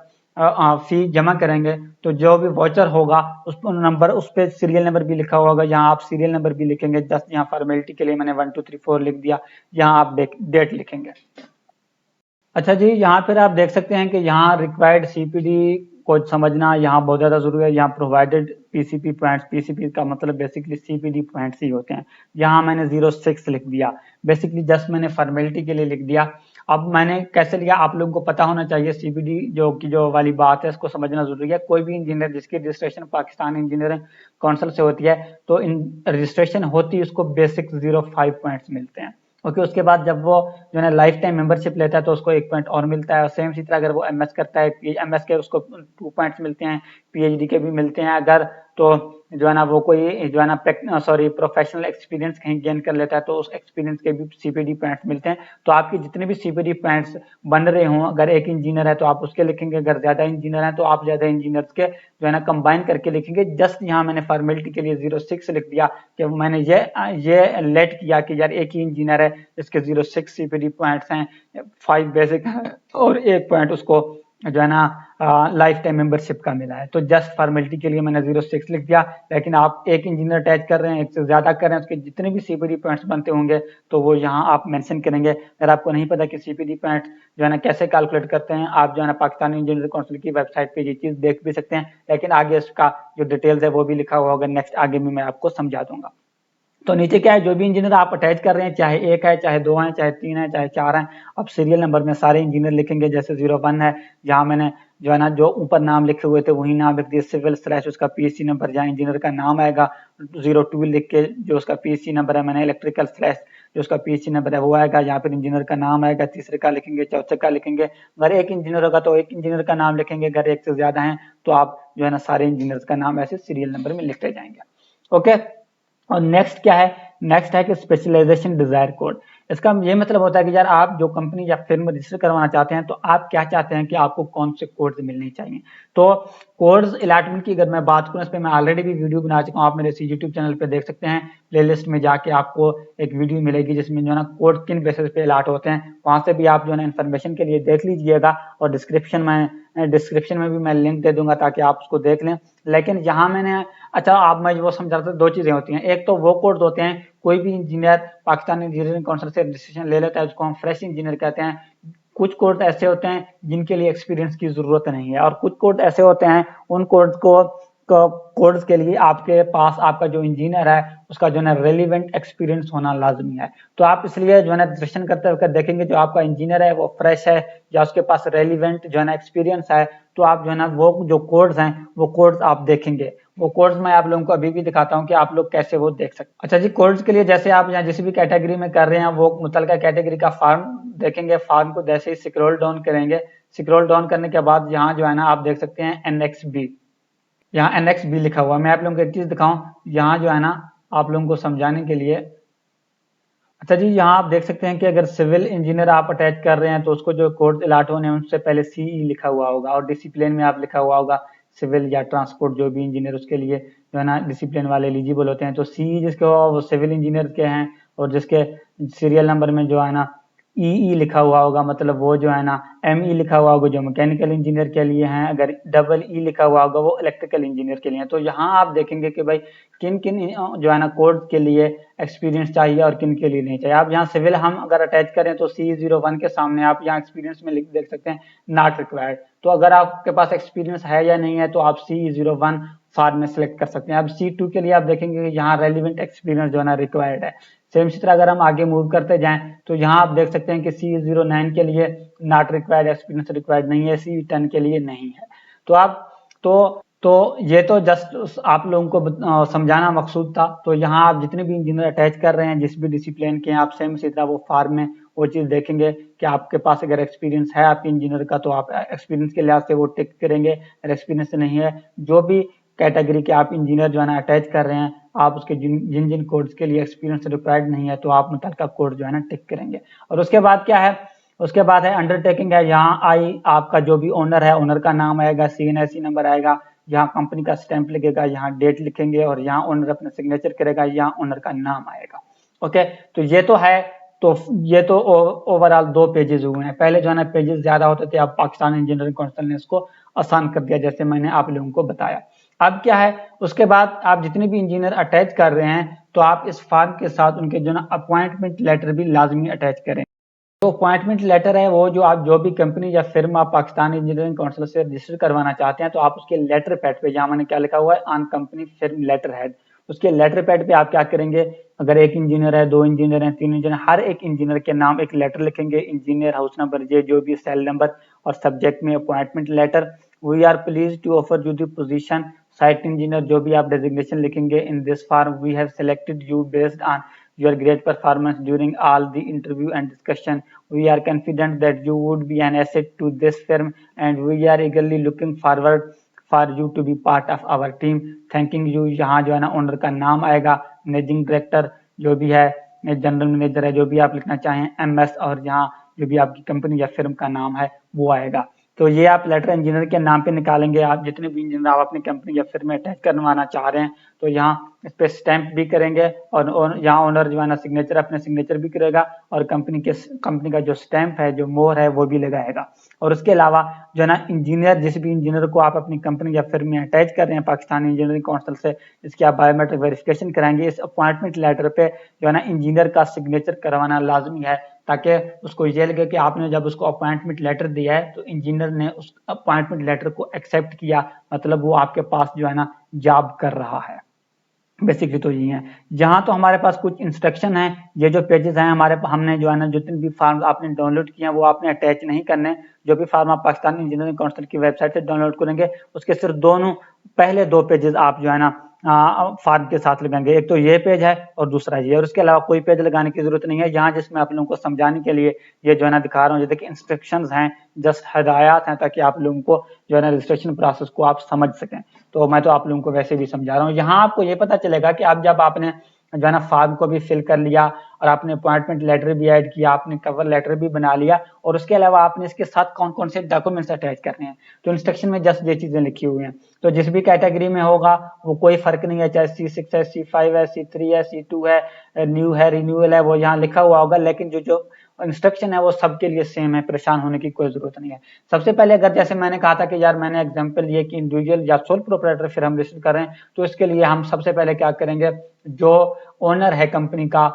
फी जमा करेंगे तो जो भी वाउचर होगा उस नंबर, उस पे सीरियल नंबर भी लिखा होगा, यहाँ आप सीरियल नंबर भी लिखेंगे। जस्ट यहाँ फॉर्मेलिटी के लिए मैंने 1 2 3 4 लिख दिया, यहाँ आप डेट लिखेंगे। अच्छा जी, यहाँ पर आप देख सकते हैं कि यहाँ रिक्वायर्ड CPD को समझना यहाँ बहुत ज़्यादा ज़रूरी है। यहाँ प्रोवाइडेड पीसीपी पॉइंट्स, पीसीपी का मतलब बेसिकली सीपीडी पॉइंट्स ही होते हैं। यहाँ मैंने 06 लिख दिया, बेसिकली जस्ट मैंने फॉर्मेलिटी के लिए लिख दिया। अब मैंने कैसे लिया, आप लोगों को पता होना चाहिए। सीपीडी जो वाली बात है इसको समझना जरूरी है। कोई भी इंजीनियर जिसकी रजिस्ट्रेशन पाकिस्तान इंजीनियरिंग काउंसिल से होती है तो इन रजिस्ट्रेशन होती है उसको बेसिक 05 पॉइंट्स मिलते हैं। ओके, उसके बाद जब वो जो है लाइफ टाइम मेंबरशिप लेता है तो उसको 1 पॉइंट और मिलता है। और सेम इसी तरह अगर वो एमएस करता है, एमएस के उसको 2 पॉइंट्स मिलते हैं, पीएचडी के भी मिलते हैं। अगर तो जो है ना वो कोई जो है ना प्रोफेशनल एक्सपीरियंस कहीं गेन कर लेता है तो उस एक्सपीरियंस के भी सीपीडी पॉइंट्स मिलते हैं। तो आपके जितने भी सीपीडी पॉइंट्स बन रहे हों, अगर एक इंजीनियर है तो आप उसके लिखेंगे, अगर ज्यादा इंजीनियर है तो आप ज्यादा इंजीनियर्स के जो है ना कंबाइन करके लिखेंगे। जस्ट यहाँ मैंने फॉर्मेलिटी के लिए 06 लिख दिया कि मैंने ये लेट किया कि यार एक ही इंजीनियर है इसके 06 सीपीडी पॉइंट्स हैं, 5 बेसिक है और 1 पॉइंट उसको जो है ना लाइफ टाइम मेंबरशिप का मिला है। तो जस्ट फॉर्मेलिटी के लिए मैंने 06 लिख दिया। लेकिन आप एक इंजीनियर अटैच कर रहे हैं, एक से ज्यादा कर रहे हैं, उसके जितने भी सीपीडी पॉइंट्स बनते होंगे तो वो यहाँ आप मेंशन करेंगे। अगर आपको नहीं पता कि सीपीडी पॉइंट्स जो है ना कैसे कैलकुलेट करते हैं, आप जो है ना पाकिस्तान इंजीनियरिंग काउंसिल की वेबसाइट पे ये चीज देख भी सकते हैं। लेकिन आगे इसका जो डिटेल्स है वो भी लिखा हुआ होगा, नेक्स्ट आगे भी मैं आपको समझा दूंगा। तो नीचे क्या है, जो भी इंजीनियर आप अटैच कर रहे हैं, चाहे एक है, चाहे 2 है, चाहे 3 है, चाहे 4 है, अब सीरियल नंबर में सारे इंजीनियर लिखेंगे। जैसे 01 है, जहां मैंने जो है ना जो ऊपर नाम लिखे हुए थे वही नाम लिख दिए, सिविल / उसका पीएचसी नंबर, जहां इंजीनियर का नाम आएगा 02 लिख के जो उसका पीएचसी नंबर है, मैंने इलेक्ट्रिकल / जो उसका पीएचसी नंबर है वो आएगा। यहाँ पर इंजीनियर का नाम आएगा, तीसरे का लिखेंगे, चौथे का लिखेंगे। अगर एक इंजीनियर होगा तो एक इंजीनियर का नाम लिखेंगे, अगर एक से ज्यादा है तो आप जो है ना सारे इंजीनियर का नाम ऐसे सीरियल नंबर में लिखते जाएंगे। ओके, और नेक्स्ट क्या है, नेक्स्ट है कि स्पेशलाइजेशन डिजायर कोड। इसका ये मतलब होता है कि यार आप जो कंपनी या फिर्म रजिस्टर करवाना चाहते हैं तो आप क्या चाहते हैं कि आपको कौन से कोड्स मिलने चाहिए। तो कोड्स अलॉटमेंट की अगर मैं बात करूं, इस पर मैं ऑलरेडी भी वीडियो बना चुका हूं, आप मेरे यूट्यूब चैनल पे देख सकते हैं। प्लेलिस्ट में जाके आपको एक वीडियो मिलेगी जिसमें जो है ना कोड किन बेसिस पे अलॉट होते हैं, वहां से भी आप जो है ना इन्फॉर्मेशन के लिए देख लीजिएगा। और डिस्क्रिप्शन में भी मैं लिंक दे दूंगा ताकि आप उसको देख लें। लेकिन यहाँ मैंने अच्छा आप मैं वो समझा रहा था, 2 चीजें होती हैं। एक तो वो कोड्स होते हैं, कोई भी इंजीनियर पाकिस्तान इंजीनियरिंग काउंसिल से रजिस्ट्रेशन ले लेता है, उसको हम फ्रेश इंजीनियर कहते हैं। कुछ कोड्स ऐसे होते हैं जिनके लिए एक्सपीरियंस की जरूरत नहीं है, और कुछ कोड ऐसे होते हैं उन कोड्स के लिए आपके पास आपका जो इंजीनियर है उसका जो है ना रेलिवेंट एक्सपीरियंस होना लाजमी है। तो आप इसलिए जो है ना रजिस्ट्रेशन करते वक्त देखेंगे जो आपका इंजीनियर है वो फ्रेश है या उसके पास रेलिवेंट जो है ना एक्सपीरियंस है, तो आप जो है ना वो जो कोड्स हैं वो कोड्स आप देखेंगे। वो कोड्स मैं आप लोगों को अभी भी दिखाता हूँ कि आप लोग कैसे वो देख सकते हैं। अच्छा जी, कोड्स के लिए जैसे आप यहाँ जिस भी कैटेगरी में कर रहे हैं वो मुतलका कैटेगरी का फॉर्म देखेंगे। फॉर्म को जैसे ही स्क्रॉल डाउन करेंगे, स्क्रॉल डाउन करने के बाद यहाँ जो है ना आप देख सकते हैं NXB, यहाँ NXB लिखा हुआ। मैं आप लोगों को एक चीज दिखाऊं, यहाँ जो है ना आप लोगों को समझाने के लिए। अच्छा जी, यहाँ आप देख सकते हैं कि अगर सिविल इंजीनियर आप अटैच कर रहे हैं तो उसको जो कोड अलॉट होने हैं उनसे पहले CE लिखा हुआ होगा, और डिसिप्लिन में आप लिखा हुआ होगा सिविल या ट्रांसपोर्ट, जो भी इंजीनियर उसके लिए जो है ना डिसिप्लिन वाले एलिजिबल होते हैं। तो CE जिसके हो वो सिविल इंजीनियर के हैं, और जिसके सीरियल नंबर में जो है ना EE लिखा हुआ होगा, मतलब वो जो है ना ME लिखा हुआ होगा जो मैकेनिकल इंजीनियर के लिए हैं। अगर EE लिखा हुआ होगा वो इलेक्ट्रिकल इंजीनियर के लिए है। तो यहाँ आप देखेंगे कि भाई किन किन जो है ना कोड के लिए एक्सपीरियंस चाहिए और किन के लिए नहीं चाहिए। आप यहाँ सिविल हम अगर अटैच करें तो CE01 के सामने आप यहाँ एक्सपीरियंस में लिख देख सकते हैं नॉट रिक्वायर्ड। तो अगर आपके पास एक्सपीरियंस है या नहीं है तो आप CE01 फॉर्म में सिलेक्ट कर सकते हैं। अब C2 के लिए आप देखेंगे कि यहाँ रेलिवेंट एक्सपीरियंस जो है ना रिक्वायर्ड है। सेम इसी तरह अगर हम आगे मूव करते जाएं तो यहाँ आप देख सकते हैं कि CE09 के लिए नॉट रिक्वायर्ड, एक्सपीरियंस रिक्वायर्ड नहीं है, CE10 के लिए नहीं है। तो आप तो ये तो जस्ट आप लोगों को समझाना मकसूद था। तो यहाँ आप जितने भी इंजीनियर अटैच कर रहे हैं जिस भी डिसिप्लिन के, आप सेम इसी तरह वो फॉर्म में वो चीज देखेंगे कि आपके पास अगर एक्सपीरियंस है आपके इंजीनियर का तो आप एक्सपीरियंस के लिहाज से वो टिक करेंगे। अगर एक्सपीरियंस नहीं है, जो भी कैटेगरी के आप इंजीनियर जो है ना अटैच कर रहे हैं, आप उसके जिन जिन कोड्स के लिए एक्सपीरियंस रिक्वायर्ड नहीं है तो आप मुतलका कोड जो है ना टिक करेंगे। और उसके बाद क्या है, उसके बाद है अंडरटेकिंग है। यहाँ आपका जो भी ओनर है, ओनर का नाम आएगा, CNIC नंबर आएगा, यहाँ कंपनी का स्टैंप लगेगा, यहाँ डेट लिखेंगे और यहाँ ओनर अपना सिग्नेचर करेगा, यहाँ ओनर का नाम आएगा। ओके, तो ये तो है। तो ये तो ओवरऑल 2 पेजेस हुए हैं। पहले जो है ना पेजेस ज्यादा होते थे, अब पाकिस्तान इंजीनियरिंग काउंसिल ने इसको आसान कर दिया जैसे मैंने आप लोगों को बताया। अब क्या है, उसके बाद आप जितने भी इंजीनियर अटैच कर रहे हैं तो आप इस फॉर्म के साथ उनके जो ना अपॉइंटमेंट लेटर भी लाजमी अटैच करें। जो अपॉइंटमेंट लेटर है वो जो आप जो भी कंपनी या फिर्म आप पाकिस्तान इंजीनियरिंग काउंसिल से रजिस्टर करवाना चाहते हैं तो आप उसके लेटर पैड पे, जहाँ मैंने क्या लिखा हुआ है ऑन कंपनी फिर्म लेटर हेड, उसके लेटर पैड पे आप क्या करेंगे, अगर एक इंजीनियर है, दो इंजीनियर है, तीन इंजीनियर, हर एक इंजीनियर के नाम एक लेटर लिखेंगे, इंजीनियर हाउस नंबर, जे जो भी सेल नंबर, और सब्जेक्ट में appointment letter. We are please to offer you the position site engineer, जो भी आप डेजिग्नेशन लिखेंगे, in this form we have selected you based on your great performance during all the interview and discussion. We are confident that you would be an asset to this firm and we are eagerly looking forward for you to be part of our team. Thanking you। यहाँ जो है ना owner का नाम आएगा, managing director जो भी है, जनरल मैनेजर है, जो भी आप लिखना चाहें, एमएस, और यहाँ जो भी आपकी कंपनी या फिर्म का नाम है वो आएगा। तो ये आप लेटर इंजीनियर के नाम पे निकालेंगे। आप जितने भी इंजीनियर आप अपनी कंपनी या फिर में अटैच करवाना चाह रहे हैं तो यहाँ इस पे स्टैंप भी करेंगे, और यहाँ ओनर जो है ना सिग्नेचर अपने सिग्नेचर भी करेगा, और कंपनी का जो स्टैंप है, जो मोहर है, वो भी लगाएगा। और उसके अलावा जो है ना इंजीनियर, जिस भी इंजीनियर को आप अपनी कंपनी या फिर में अटैच कर रहे हैं पाकिस्तान इंजीनियरिंग काउंसिल से, इसकी आप बायोमेट्रिक वेरिफिकेशन कराएंगे, इस अपॉइंटमेंट लेटर पे जो है ना इंजीनियर का सिग्नेचर करवाना लाजमी है, ताकि उसको ये लगे कि आपने जब उसको अपॉइंटमेंट लेटर दिया है तो इंजीनियर ने उस अपॉइंटमेंट लेटर को एक्सेप्ट किया, मतलब वो आपके पास जो है ना जॉब कर रहा है। बेसिकली तो ये है। जहां तो हमारे पास कुछ इंस्ट्रक्शन है, ये जो पेजेस हैं हमारे, हमने जो है ना जितने भी फॉर्म आपने डाउनलोड किए हैं वो आपने अटैच नहीं करने। जो भी फॉर्म आप पाकिस्तान इंजीनियरिंग काउंसिल की वेबसाइट से डाउनलोड करेंगे उसके सिर्फ दोनों पहले दो पेजेस आप जो है ना फॉर्म के साथ लगाएंगे, एक तो ये पेज है और दूसरा ये, और उसके अलावा कोई पेज लगाने की जरूरत नहीं है। यहाँ जिसमें आप लोगों को समझाने के लिए ये जो है ना दिखा रहा हूँ, देखिए इंस्ट्रक्शंस हैं, जस्ट हदायत हैं, ताकि आप लोगों को जो है ना रजिस्ट्रेशन प्रोसेस को आप समझ सकें। तो मैं तो आप लोगों को वैसे भी समझा रहा हूँ। यहाँ आपको ये पता चलेगा कि आप जब आपने जो है ना फॉर्म को भी फिल कर लिया और आपने अपॉइंटमेंट लेटर भी ऐड किया, आपने कवर लेटर भी बना लिया, और उसके अलावा आपने इसके साथ कौन कौन से डॉक्यूमेंट्स अटैच करने हैं, तो इंस्ट्रक्शन में जस्ट ये चीजें लिखी हुई हैं। तो जिस भी कैटेगरी में होगा वो कोई फर्क नहीं है, चाहे C6 है, C5 है, C3 है, C2 है, न्यू है, रिन्यूअल है, वो यहाँ लिखा हुआ होगा, लेकिन जो जो इंस्ट्रक्शन है वो सबके लिए सेम है, परेशान होने की कोई जरूरत नहीं है। सबसे पहले अगर जैसे मैंने कहा था कि यार मैंने एग्जांपल लिए कि इंडिविजुअल या सोल प्रोप्राइटर फिर हम रजिस्टर कर रहे हैं, तो इसके लिए हम सबसे पहले क्या करेंगे, जो ओनर है कंपनी का,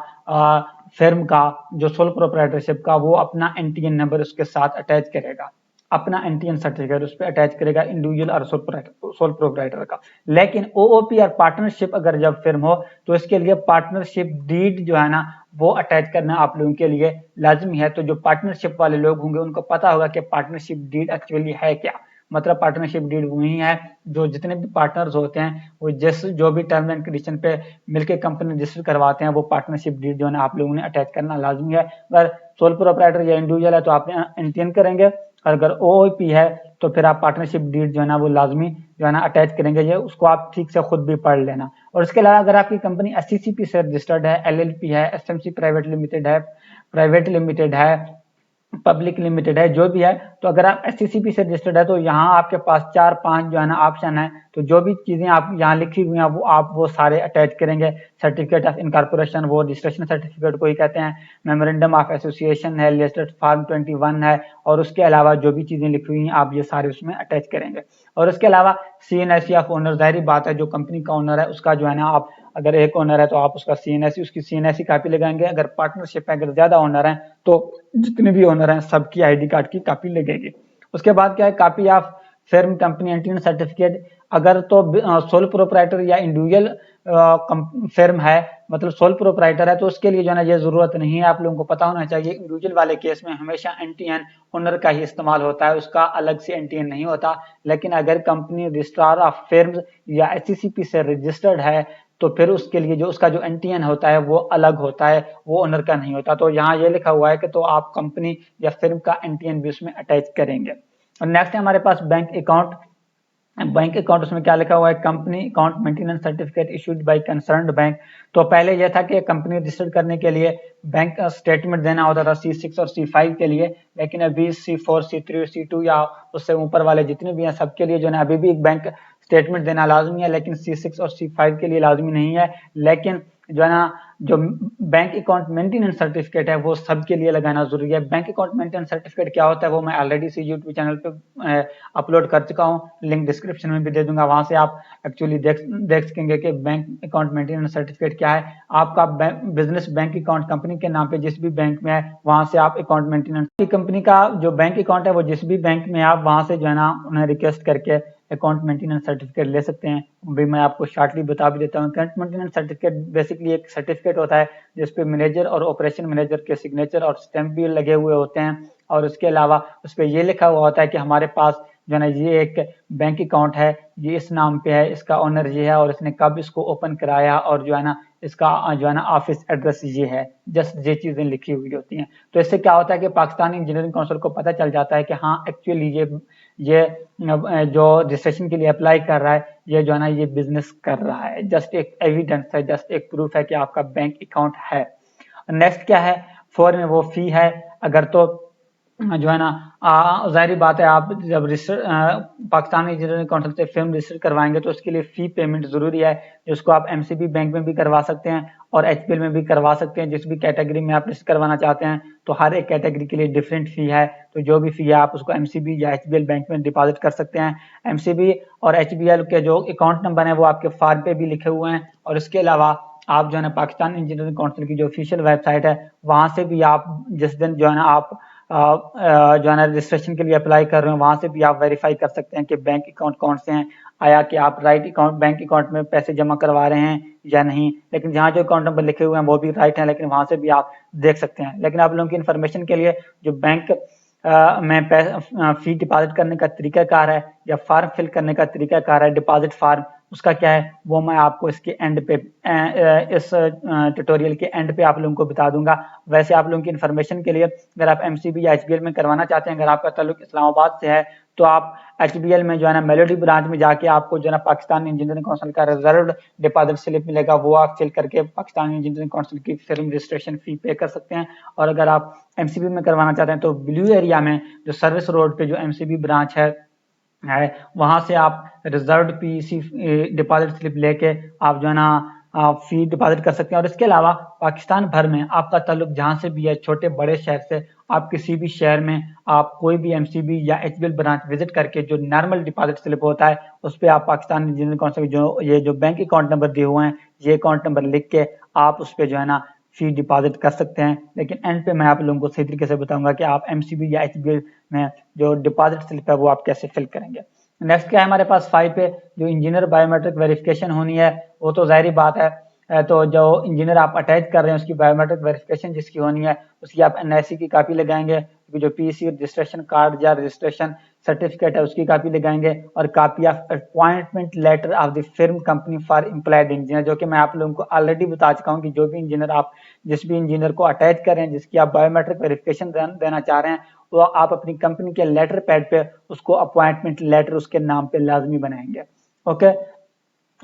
फिर्म का, जो सोल प्रोप्राइटरशिप का, वो अपना एनटीएन नंबर उसके साथ अटैच करेगा, अपना एनटीएन सर्टिफिकेट उस पर अटैच करेगा, इंडिविजुअल और सोल प्रोप्राइटर का। लेकिन ओओपी और पार्टनरशिप अगर जब फिर्म हो तो इसके लिए पार्टनरशिप डीड जो है ना वो अटैच करना आप लोगों के लिए लाजमी है। तो जो पार्टनरशिप वाले लोग होंगे उनको पता होगा कि पार्टनरशिप डीड एक्चुअली है क्या, मतलब पार्टनरशिप डीड वही है जो जितने भी पार्टनर्स होते हैं वो जिस जो भी टर्म एंड कंडीशन पे मिलकर कंपनी रजिस्टर करवाते हैं, वो पार्टनरशिप डीड जो है ना आप लोगों ने अटैच करना लाजमी है। अगर सोल प्रोप्राइटर या इंडिविजुअल है तो आप एनटीएन करेंगे, और अगर ओओपी है तो फिर आप पार्टनरशिप डीड जो है ना वो लाजमी जो है ना अटैच करेंगे। ये उसको आप ठीक से खुद भी पढ़ लेना। और इसके अलावा अगर आपकी कंपनी एससीसीपी से रजिस्टर्ड है, एलएलपी है, एसएमसी प्राइवेट लिमिटेड है, पब्लिक लिमिटेड है, जो भी है, तो अगर आप एससीसीपी से रजिस्टर्ड है तो यहाँ आपके पास 4-5 जो है ना ऑप्शन है। तो जो भी चीजें आप यहाँ लिखी हुई हैं वो आप वो सारे अटैच करेंगे। सर्टिफिकेट ऑफ इनकॉर्पोरेशन, वो रजिस्ट्रेशन सर्टिफिकेट को ही कहते हैं, मेमोरेंडम ऑफ एसोसिएशन है, लिस्टेड फॉर्म 21 है, और उसके अलावा जो भी चीजें लिखी हुई हैं आप ये सारे उसमें अटैच करेंगे। और उसके अलावा सीएनएससी ऑफ ओनर, जाहिर बात है जो कंपनी का ओनर है उसका जो है ना, आप अगर एक ओनर है तो आप उसका सीएनएससी, उसकी सीएनएससी कॉपी लगाएंगे। अगर पार्टनरशिप है, अगर ज्यादा ओनर है तो जितने भी ओनर हैं सबकी आईडी कार्ड की कॉपी लगेगी। उसके बाद क्या है, copy of firm company entity certificate. अगर तो सोल प्रोप्राइटर या इंडिविजुअल फिर्म है, मतलब सोल प्रोप्राइटर है, तो उसके लिए जो है ना ये जरूरत नहीं है, आप लोगों को पता होना चाहिए। इंडिविजुअल वाले केस में हमेशा एनटीएन ओनर का ही इस्तेमाल होता है, उसका अलग से एनटीएन नहीं होता। लेकिन अगर कंपनी रजिस्ट्रार ऑफ फिर्म या एचसीसीपी से रजिस्टर्ड है तो फिर उसके लिए जो उसका जो एनटीएन होता है वो अलग होता है, वो ओनर का नहीं होता। तो यहाँ ये लिखा हुआ है कि तो आप कंपनी या फिर्म का एनटीएन भी उसमें अटैच करेंगे। और नेक्स्ट है हमारे पास बैंक अकाउंट। बैंक अकाउंट, उसमें क्या लिखा हुआ है, company account maintenance certificate issued bye concerned bank. तो पहले यह था कि कंपनी रजिस्टर करने के लिए बैंक स्टेटमेंट देना होता था C6 और C5 के लिए, लेकिन अभी C4, C3, C2 या उससे ऊपर वाले जितने भी हैं सबके लिए जो है अभी भी एक बैंक स्टेटमेंट देना लाजमी है, लेकिन C6 और C5 के लिए लाजमी नहीं है। लेकिन जो है ना जो बैंक अकाउंट मेंटेनेंस सर्टिफिकेट है वो सबके लिए लगाना जरूरी है। बैंक अकाउंट मेंटेनेंस सर्टिफिकेट क्या होता है वो मैं ऑलरेडी इसी यूट्यूब चैनल पे अपलोड कर चुका हूँ, लिंक डिस्क्रिप्शन में भी दे दूंगा, वहां से आप एक्चुअली देख सकेंगे कि बैंक अकाउंट मेंटेनेंस सर्टिफिकेट क्या है। आपका बिजनेस बैंक अकाउंट कंपनी के नाम पे जिस भी बैंक में है वहां से आप अकाउंट मेंटेनेंस की कंपनी का जो बैंक अकाउंट है वो जिस भी बैंक में आप वहां से जो है ना उन्हें रिक्वेस्ट करके अकाउंट मेंटेनेंस सर्टिफिकेट ले सकते हैं। भी मैं आपको शॉर्टली बता भी देता हूँ। अकाउंट मेंटेनेंस सर्टिफिकेट बेसिकली एक सर्टिफिकेट होता है जिसपे मैनेजर और ऑपरेशन मैनेजर के सिग्नेचर और स्टैंप भी लगे हुए होते हैं, और उसके अलावा उस पर यह लिखा हुआ होता है कि हमारे पास जो है ना ये एक बैंक अकाउंट है, ये इस नाम पे है, इसका ओनर ये है और इसने कब इसको ओपन कराया, और जो है ना इसका जो है ना ऑफिस एड्रेस ये है। जस्ट ये चीजें लिखी हुई होती हैं। तो इससे क्या होता है कि पाकिस्तानी इंजीनियरिंग काउंसिल को पता चल जाता है कि हाँ एक्चुअली ये जो रजिस्ट्रेशन के लिए अप्लाई कर रहा है ये जो है ना ये बिजनेस कर रहा है। जस्ट एक एविडेंस है, जस्ट एक प्रूफ है कि आपका बैंक अकाउंट है। नेक्स्ट क्या है, फोर में वो फी है। अगर तो जो है ना जाहिर बात है आप जब पाकिस्तान इंजीनियरिंग काउंसिल से फिल्म रजिस्टर करवाएंगे तो उसके लिए फी पेमेंट जरूरी है, जिसको आप एमसीबी बैंक में भी करवा सकते हैं और एचपीएल में भी करवा सकते हैं। जिस भी कैटेगरी में आप रजिस्टर करवाना चाहते हैं तो हर एक कैटेगरी के लिए डिफरेंट फी है, तो जो भी फी है आप उसको एमसीबी या एचबीएल बैंक में डिपॉजिट कर सकते हैं। एमसीबी और एचबीएल के जो अकाउंट नंबर है वो आपके फॉर्म पे भी लिखे हुए हैं, और इसके अलावा आप जो है ना पाकिस्तान इंजीनियरिंग काउंसिल की जो ऑफिशियल वेबसाइट है वहां से भी आप जिस दिन जो है ना आप जो है ना रजिस्ट्रेशन के लिए अप्लाई कर रहे हो वहां से भी आप वेरीफाई कर सकते हैं कि बैंक अकाउंट कौन से हैं, आया कि आप राइट अकाउंट बैंक अकाउंट में पैसे जमा करवा रहे हैं या नहीं। लेकिन जहाँ जो अकाउंट नंबर लिखे हुए हैं वो भी राइट है, लेकिन वहां से भी आप देख सकते हैं। लेकिन आप लोगों की इन्फॉर्मेशन के लिए जो बैंक में फी डिपॉजिट करने का तरीकाकार है या फॉर्म फिल करने का तरीकाकार है डिपॉजिट फॉर्म, उसका क्या है वो मैं आपको इसके एंड पे इस ट्यूटोरियल के एंड पे आप लोगों को बता दूंगा। वैसे आप लोगों की इन्फॉर्मेशन के लिए अगर आप एमसीबी या एचबीएल में करवाना चाहते हैं, अगर आपका ताल्लुक इस्लामाबाद से है तो आप एचबीएल में जो है ना मेलोडी ब्रांच में जाके आपको जो है ना पाकिस्तान इंजीनियरिंग काउंसिल का रिजर्व डिपॉजिट स्लिप मिलेगा, वो आप फिल करके पाकिस्तान इंजीनियरिंग काउंसिल की फिल्म रजिस्ट्रेशन फी पे कर सकते हैं। और अगर आप एमसीबी में करवाना चाहते हैं तो ब्लू एरिया में जो सर्विस रोड पे जो एमसीबी ब्रांच है वहां से आप रिजर्व पीसी डिपॉजिट स्लिप लेके आप जो है ना फी डिपॉजिट कर सकते हैं। और इसके अलावा पाकिस्तान भर में आपका ताल्लुक जहां से भी है, छोटे बड़े शहर से, आप किसी भी शहर में आप कोई भी एमसीबी या एचबीएल ब्रांच विजिट करके जो नॉर्मल डिपॉजिट स्लिप होता है उस पर आप पाकिस्तान इंजीनियरिंग काउंसिल जो ये जो बैंक अकाउंट नंबर दिए हुए हैं ये अकाउंट नंबर लिख के आप उस पर जो है ना फी डिपॉजिट कर सकते हैं। लेकिन एंड पे मैं आप लोगों को सही तरीके से बताऊंगा कि आप एमसीबी या एचबीएल में जो डिपॉजिट स्लिप है वो आप कैसे फिल करेंगे। नेक्स्ट क्या है हमारे पास 5 पे जो इंजीनियर बायोमेट्रिक वेरिफिकेशन होनी है, वो तो जाहिर बात है। तो जो इंजीनियर आप अटैच कर रहे हैं उसकी बायोमेट्रिक वेरिफिकेशन जिसकी होनी है उसकी आप एनआईसी की कॉपी लगाएंगे, क्योंकि जो पीसी रजिस्ट्रेशन कार्ड या रजिस्ट्रेशन सर्टिफिकेट है उसकी कॉपी लगाएंगे, और copy of appointment letter of the firm company for employed engineer, जो कि मैं आप लोगों को ऑलरेडी बता चुका हूँ कि जो भी इंजीनियर आप जिस भी इंजीनियर को अटैच कर रहे हैं जिसकी आप बायोमेट्रिक वेरिफिकेशन देना चाह रहे हैं तो आप अपनी कंपनी के लेटर पैड पे उसको अपॉइंटमेंट लेटर उसके नाम पे लाजमी बनाएंगे। ओके,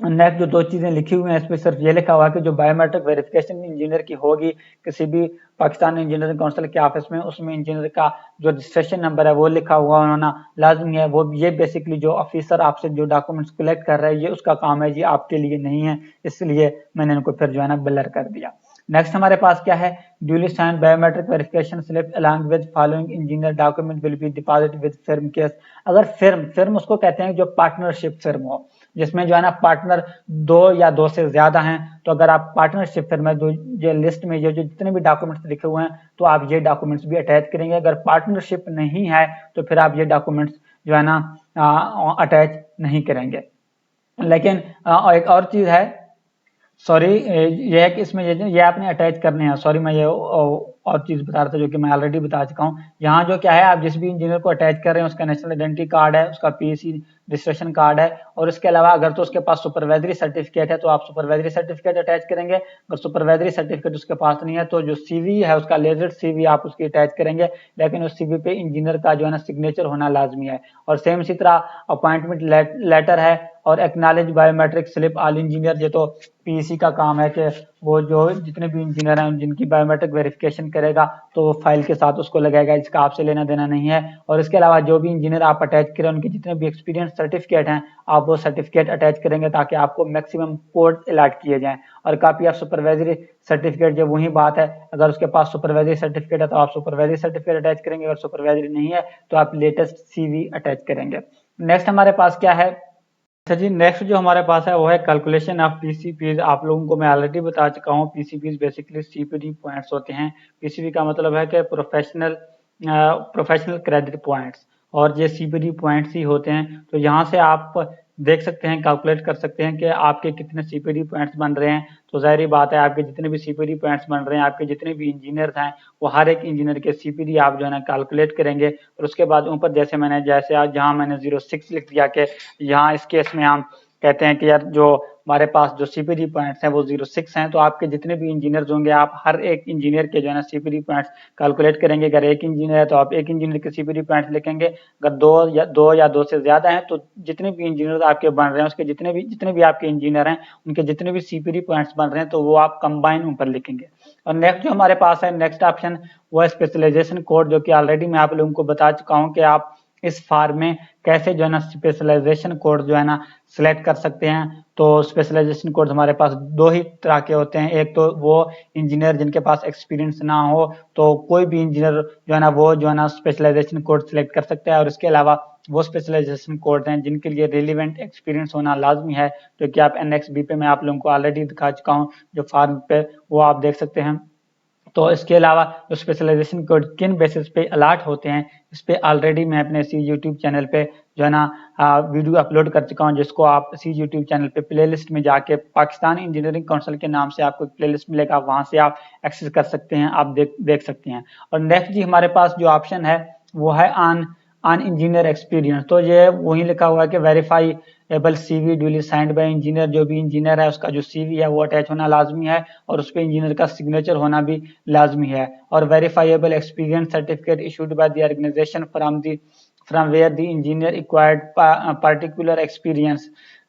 नेक्स्ट जो दो चीजें लिखी हुई हैं इसमें सिर्फ ये लिखा हुआ है कि जो बायोमेट्रिक वेरिफिकेशन इंजीनियर की होगी किसी भी पाकिस्तान इंजीनियरिंग काउंसिल के ऑफिस में, उसमें इंजीनियर का जो रजिस्ट्रेशन नंबर है वो लिखा हुआ होना लाजमी है। वो ये बेसिकली जो ऑफिसर आपसे जो डॉक्यूमेंट्स कलेक्ट कर रहा है ये उसका काम है, ये आपके लिए नहीं है, इसलिए मैंने इनको फिर जो है ना ब्लर कर दिया। नेक्स्ट हमारे पास क्या है, duly sign biometric verification slip along with following engineer document will be deposit with firm case. अगर फिर्म उसको कहते हैं जो पार्टनरशिप फिर्म हो, जिसमें जो है ना पार्टनर 2 या 2 से ज्यादा हैं, तो अगर आप पार्टनरशिप फिर्म में जो लिस्ट में ये जो जितने भी डॉक्यूमेंट्स लिखे हुए हैं तो आप ये डॉक्यूमेंट्स भी अटैच करेंगे। अगर पार्टनरशिप नहीं है तो फिर आप ये डॉक्यूमेंट्स जो है ना अटैच नहीं करेंगे। लेकिन एक और चीज है, सॉरी, ये है कि इसमें ये आपने अटैच करने हैं। सॉरी, मैं ये और चीज बता रहा था जो कि मैं ऑलरेडी बता चुका हूँ। यहाँ जो क्या है आप जिस भी इंजीनियर को अटैच कर रहे हैं उसका नेशनल आइडेंटिटी कार्ड है, उसका पीसी रजिस्ट्रेशन कार्ड है, और इसके अलावा अगर तो उसके पास सुपरवाइजरी सर्टिफिकेट है तो आप सुपरवाइजरी सर्टिफिकेट अटैच करेंगे। अगर सुपरवाइजरी सर्टिफिकेट उसके पास नहीं है तो जो सीवी है उसका लेटेस्ट सीवी आप उसकी अटैच करेंगे, लेकिन उस सीवी पे इंजीनियर का जो है ना सिग्नेचर होना लाजमी है। और सेम इसी तरह अपॉइंटमेंट लेटर है और acknowledge biometric slip all engineer, ये तो पीसी का काम है कि वो जो जितने भी इंजीनियर हैं जिनकी बायोमेट्रिक वेरिफिकेशन करेगा तो वो फाइल के साथ उसको लगाएगा, इसका आपसे लेना देना नहीं है। और इसके अलावा जो भी इंजीनियर आप अटैच करें उनके जितने भी एक्सपीरियंस सर्टिफिकेट हैं आप वो सर्टिफिकेट अटैच करेंगे ताकि आपको मैक्सिमम कोड अलॉट किए जाएं। और कॉपी ऑफ सुपरवाइजरी सर्टिफिकेट, जो वही बात है, अगर उसके पास सुपरवाइजरी सर्टिफिकेट है तो आप सुपरवाइजरी सर्टिफिकेट अटैच करेंगे, अगर सुपरवाइजरी नहीं है तो आप लेटेस्ट सीवी अटैच करेंगे। नेक्स्ट हमारे पास क्या है? अच्छा जी, नेक्स्ट जो हमारे पास है वो है कैलकुलेशन ऑफ पीसीपीज। आप लोगों को मैं ऑलरेडी बता चुका हूँ, पीसीपीज बेसिकली सीपीडी पॉइंट्स होते हैं। पीसीपी का मतलब है कि प्रोफेशनल क्रेडिट पॉइंट्स, और ये सीपीडी पॉइंट्स ही होते हैं। तो यहाँ से आप देख सकते हैं, कैलकुलेट कर सकते हैं कि आपके कितने सीपीडी पॉइंट्स बन रहे हैं। तो जाहिर बात है आपके जितने भी सीपीडी पॉइंट्स बन रहे हैं, आपके जितने भी इंजीनियर्स हैं वो हर एक इंजीनियर के सीपीडी आप जो है ना कैलकुलेट करेंगे। और उसके बाद ऊपर जैसे आज जहाँ मैंने 06 लिख दिया कि यहाँ इस केस में हम कहते हैं कि यार जो हमारे पास जो सीपीडी पॉइंट्स हैं वो 06 हैं, तो आपके जितने भी इंजीनियर्स होंगे आप हर एक इंजीनियर के जो है ना सीपीडी पॉइंट्स कैलकुलेट करेंगे। अगर एक इंजीनियर है तो आप एक इंजीनियर के सीपीडी पॉइंट्स लिखेंगे, अगर दो या दो से ज्यादा हैं तो जितने भी इंजीनियर आपके बन रहे हैं उसके जितने भी आपके इंजीनियर हैं उनके जितने भी सीपीडी पॉइंट्स बन रहे हैं तो वो आप कंबाइन ऊपर लिखेंगे। और नेक्स्ट जो हमारे पास है, नेक्स्ट ऑप्शन वो है स्पेशलाइजेशन कोड, जो कि ऑलरेडी मैं आप लोगों को बता चुका हूँ कि आप इस फॉर्म में कैसे जो है ना स्पेशलाइजेशन कोड जो है ना सिलेक्ट कर सकते हैं। तो स्पेशलाइजेशन कोड हमारे पास दो ही तरह के होते हैं। एक तो वो इंजीनियर जिनके पास एक्सपीरियंस ना हो, तो कोई भी इंजीनियर जो है ना वो जो है ना स्पेशलाइजेशन कोड सिलेक्ट कर सकता है। और इसके अलावा वो स्पेशलाइजेशन कोड हैं जिनके लिए रिलेवेंट एक्सपीरियंस होना लाजमी है, जो कि आप एनएक्सबी पे मैं आप लोगों को ऑलरेडी दिखा चुका हूँ, जो फॉर्म पे वो आप देख सकते हैं। तो इसके अलावा जो स्पेशलाइजेशन कोड किन बेसिस पे अलॉट होते हैं, इस पे ऑलरेडी मैं अपने इसी यूट्यूब चैनल पे जो है ना वीडियो अपलोड कर चुका हूं, जिसको आप इसी यूट्यूब चैनल पे प्लेलिस्ट में जाके पाकिस्तान इंजीनियरिंग काउंसिल के नाम से आपको प्लेलिस्ट मिलेगा, वहां से आप एक्सेस कर सकते हैं, आप देख सकते हैं। और नेक्स्ट जी हमारे पास जो ऑप्शन है वो है ऑन इंजीनियर एक्सपीरियंस। तो ये वही लिखा हुआ है कि verify able CV duly signed by engineer, जो भी इंजीनियर है उसका जो सीवी है वो अटैच होना लाजमी है और उस पर इंजीनियर का सिग्नेचर होना भी लाजमी है। और verifiable experience certificate issued by the organisation from where the engineer acquired particular experience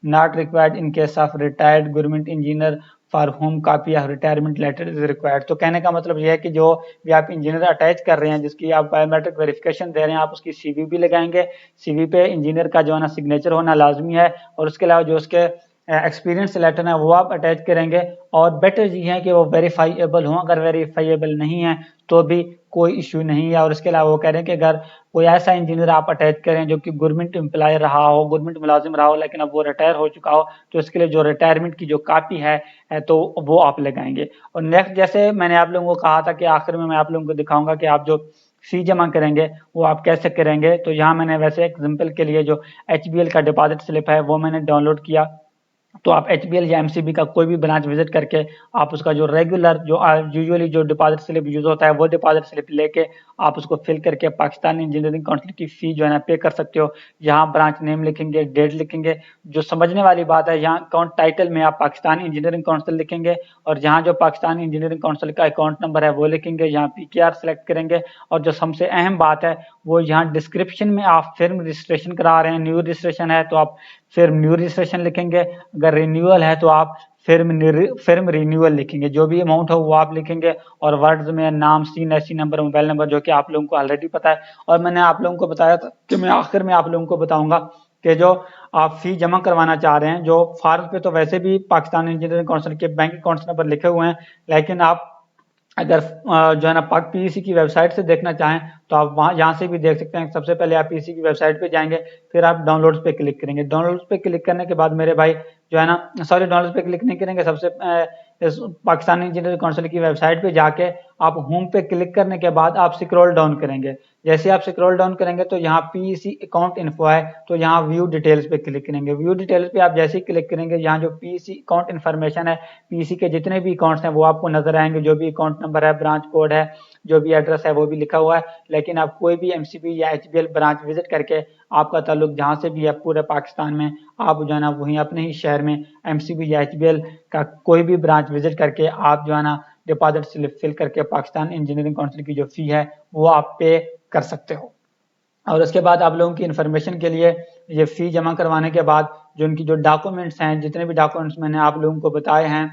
not required in case of retired government engineer for whom copy of retirement letter is required. तो कहने का मतलब यह है कि जो भी आप इंजीनियर अटैच कर रहे हैं, जिसकी आप बायोमेट्रिक वेरिफिकेशन दे रहे हैं, आप उसकी सीवी भी लगाएंगे। सीवी पे इंजीनियर का जो है ना सिग्नेचर होना लाजमी है। और उसके अलावा जो उसके एक्सपीरियंस लेटर है वो आप अटैच करेंगे। और बेटर ये है कि वो वेरीफाइएबल हो, अगर वेरीफाइएबल नहीं है तो भी कोई इशू नहीं है। और इसके अलावा वो कह रहे हैं कि अगर कोई ऐसा इंजीनियर आप अटैच करें जो कि गवर्नमेंट एम्प्लॉय रहा हो, गवर्नमेंट मुलाजिम रहा हो, लेकिन अब वो रिटायर हो चुका हो, तो इसके लिए जो रिटायरमेंट की जो कॉपी है तो वो आप लगाएंगे। और नेक्स्ट जैसे मैंने आप लोगों को कहा था कि आखिर में मैं आप लोगों को दिखाऊंगा कि आप जो फी जमा करेंगे वो आप कैसे करेंगे। तो यहाँ मैंने वैसे एग्जाम्पल के लिए जो एचबीएल का डिपॉजिट स्लिप है वो मैंने डाउनलोड किया। तो आप एचबीएल या एमसीबी का कोई भी ब्रांच विजिट करके आप उसका जो रेगुलर जो यूजुअली जो डिपॉजिट स्लिप यूज होता है वो डिपॉजिट स्लिप लेके आप उसको फिल करके पाकिस्तान इंजीनियरिंग काउंसिल की फी जो है ना पे कर सकते हो। यहाँ ब्रांच नेम लिखेंगे, डेट लिखेंगे। जो समझने वाली बात है, यहाँ अकाउंट टाइटल में आप पाकिस्तान इंजीनियरिंग काउंसिल लिखेंगे और जहाँ जो पाकिस्तान इंजीनियरिंग काउंसिल का अकाउंट नंबर है वो लिखेंगे, यहाँ पीकेआर सेलेक्ट करेंगे। और जो सबसे अहम बात है वो यहाँ डिस्क्रिप्शन में आप फिर्म रजिस्ट्रेशन करा रहे हैं, न्यू रजिस्ट्रेशन है तो आप फिर न्यू रजिस्ट्रेशन लिखेंगे, अगर रिन्यूअल है तो आप फिर्म रिन्यूअल लिखेंगे, जो भी अमाउंट हो वो आप लिखेंगे। और वर्ड्स में नाम, सीन, एससी नंबर, मोबाइल नंबर, जो कि आप लोगों को ऑलरेडी पता है। और मैंने आप लोगों को बताया था कि मैं आखिर में आप लोगों को बताऊंगा कि जो आप फी जमा करवाना चाह रहे हैं, जो फॉर्म पे तो वैसे भी पाकिस्तान इंजीनियरिंग काउंसिल के बैंक अकाउंट नंबर लिखे हुए हैं, लेकिन आप अगर जो है ना पाक पीईसी की वेबसाइट से देखना चाहें तो आप वहां यहाँ से भी देख सकते हैं। सबसे पहले आप पीईसी की वेबसाइट पे जाएंगे, फिर आप डाउनलोड्स पे क्लिक करेंगे। डाउनलोड्स पे क्लिक करने के बाद मेरे भाई जो है ना, सॉरी डाउनलोड्स पे क्लिक नहीं करेंगे, सबसे इस पाकिस्तान इंजीनियरिंग काउंसिल की वेबसाइट पे जाके आप होम पे क्लिक करने के बाद आप स्क्रॉल डाउन करेंगे। जैसे आप स्क्रॉल डाउन करेंगे तो यहाँ पीईसी अकाउंट इन्फो है, तो यहाँ व्यू डिटेल्स पे क्लिक करेंगे। व्यू डिटेल्स पे आप जैसे ही क्लिक करेंगे, यहाँ जो पीईसी अकाउंट इन्फॉर्मेशन है, पीईसी के जितने भी अकाउंट्स हैं वो आपको नजर आएंगे, जो भी अकाउंट नंबर है, ब्रांच कोड है, जो भी एड्रेस है वो भी लिखा हुआ है। लेकिन आप कोई भी एमसीबी या एचबीएल ब्रांच विजिट करके, आपका ताल्लुक जहां से भी है पूरे पाकिस्तान में, आप जो है ना वहीं अपने ही शहर में एमसीबी या एचबीएल का कोई भी ब्रांच विजिट करके आप जो है ना डिपॉजिट स्लिप फिल करके पाकिस्तान इंजीनियरिंग काउंसिल की जो फी है वो आप पे कर सकते हो। और उसके बाद आप लोगों की इन्फॉर्मेशन के लिए, ये फी जमा करवाने के बाद जो उनकी जो डॉक्यूमेंट्स हैं, जितने भी डॉक्यूमेंट्स मैंने आप लोगों को बताए हैं,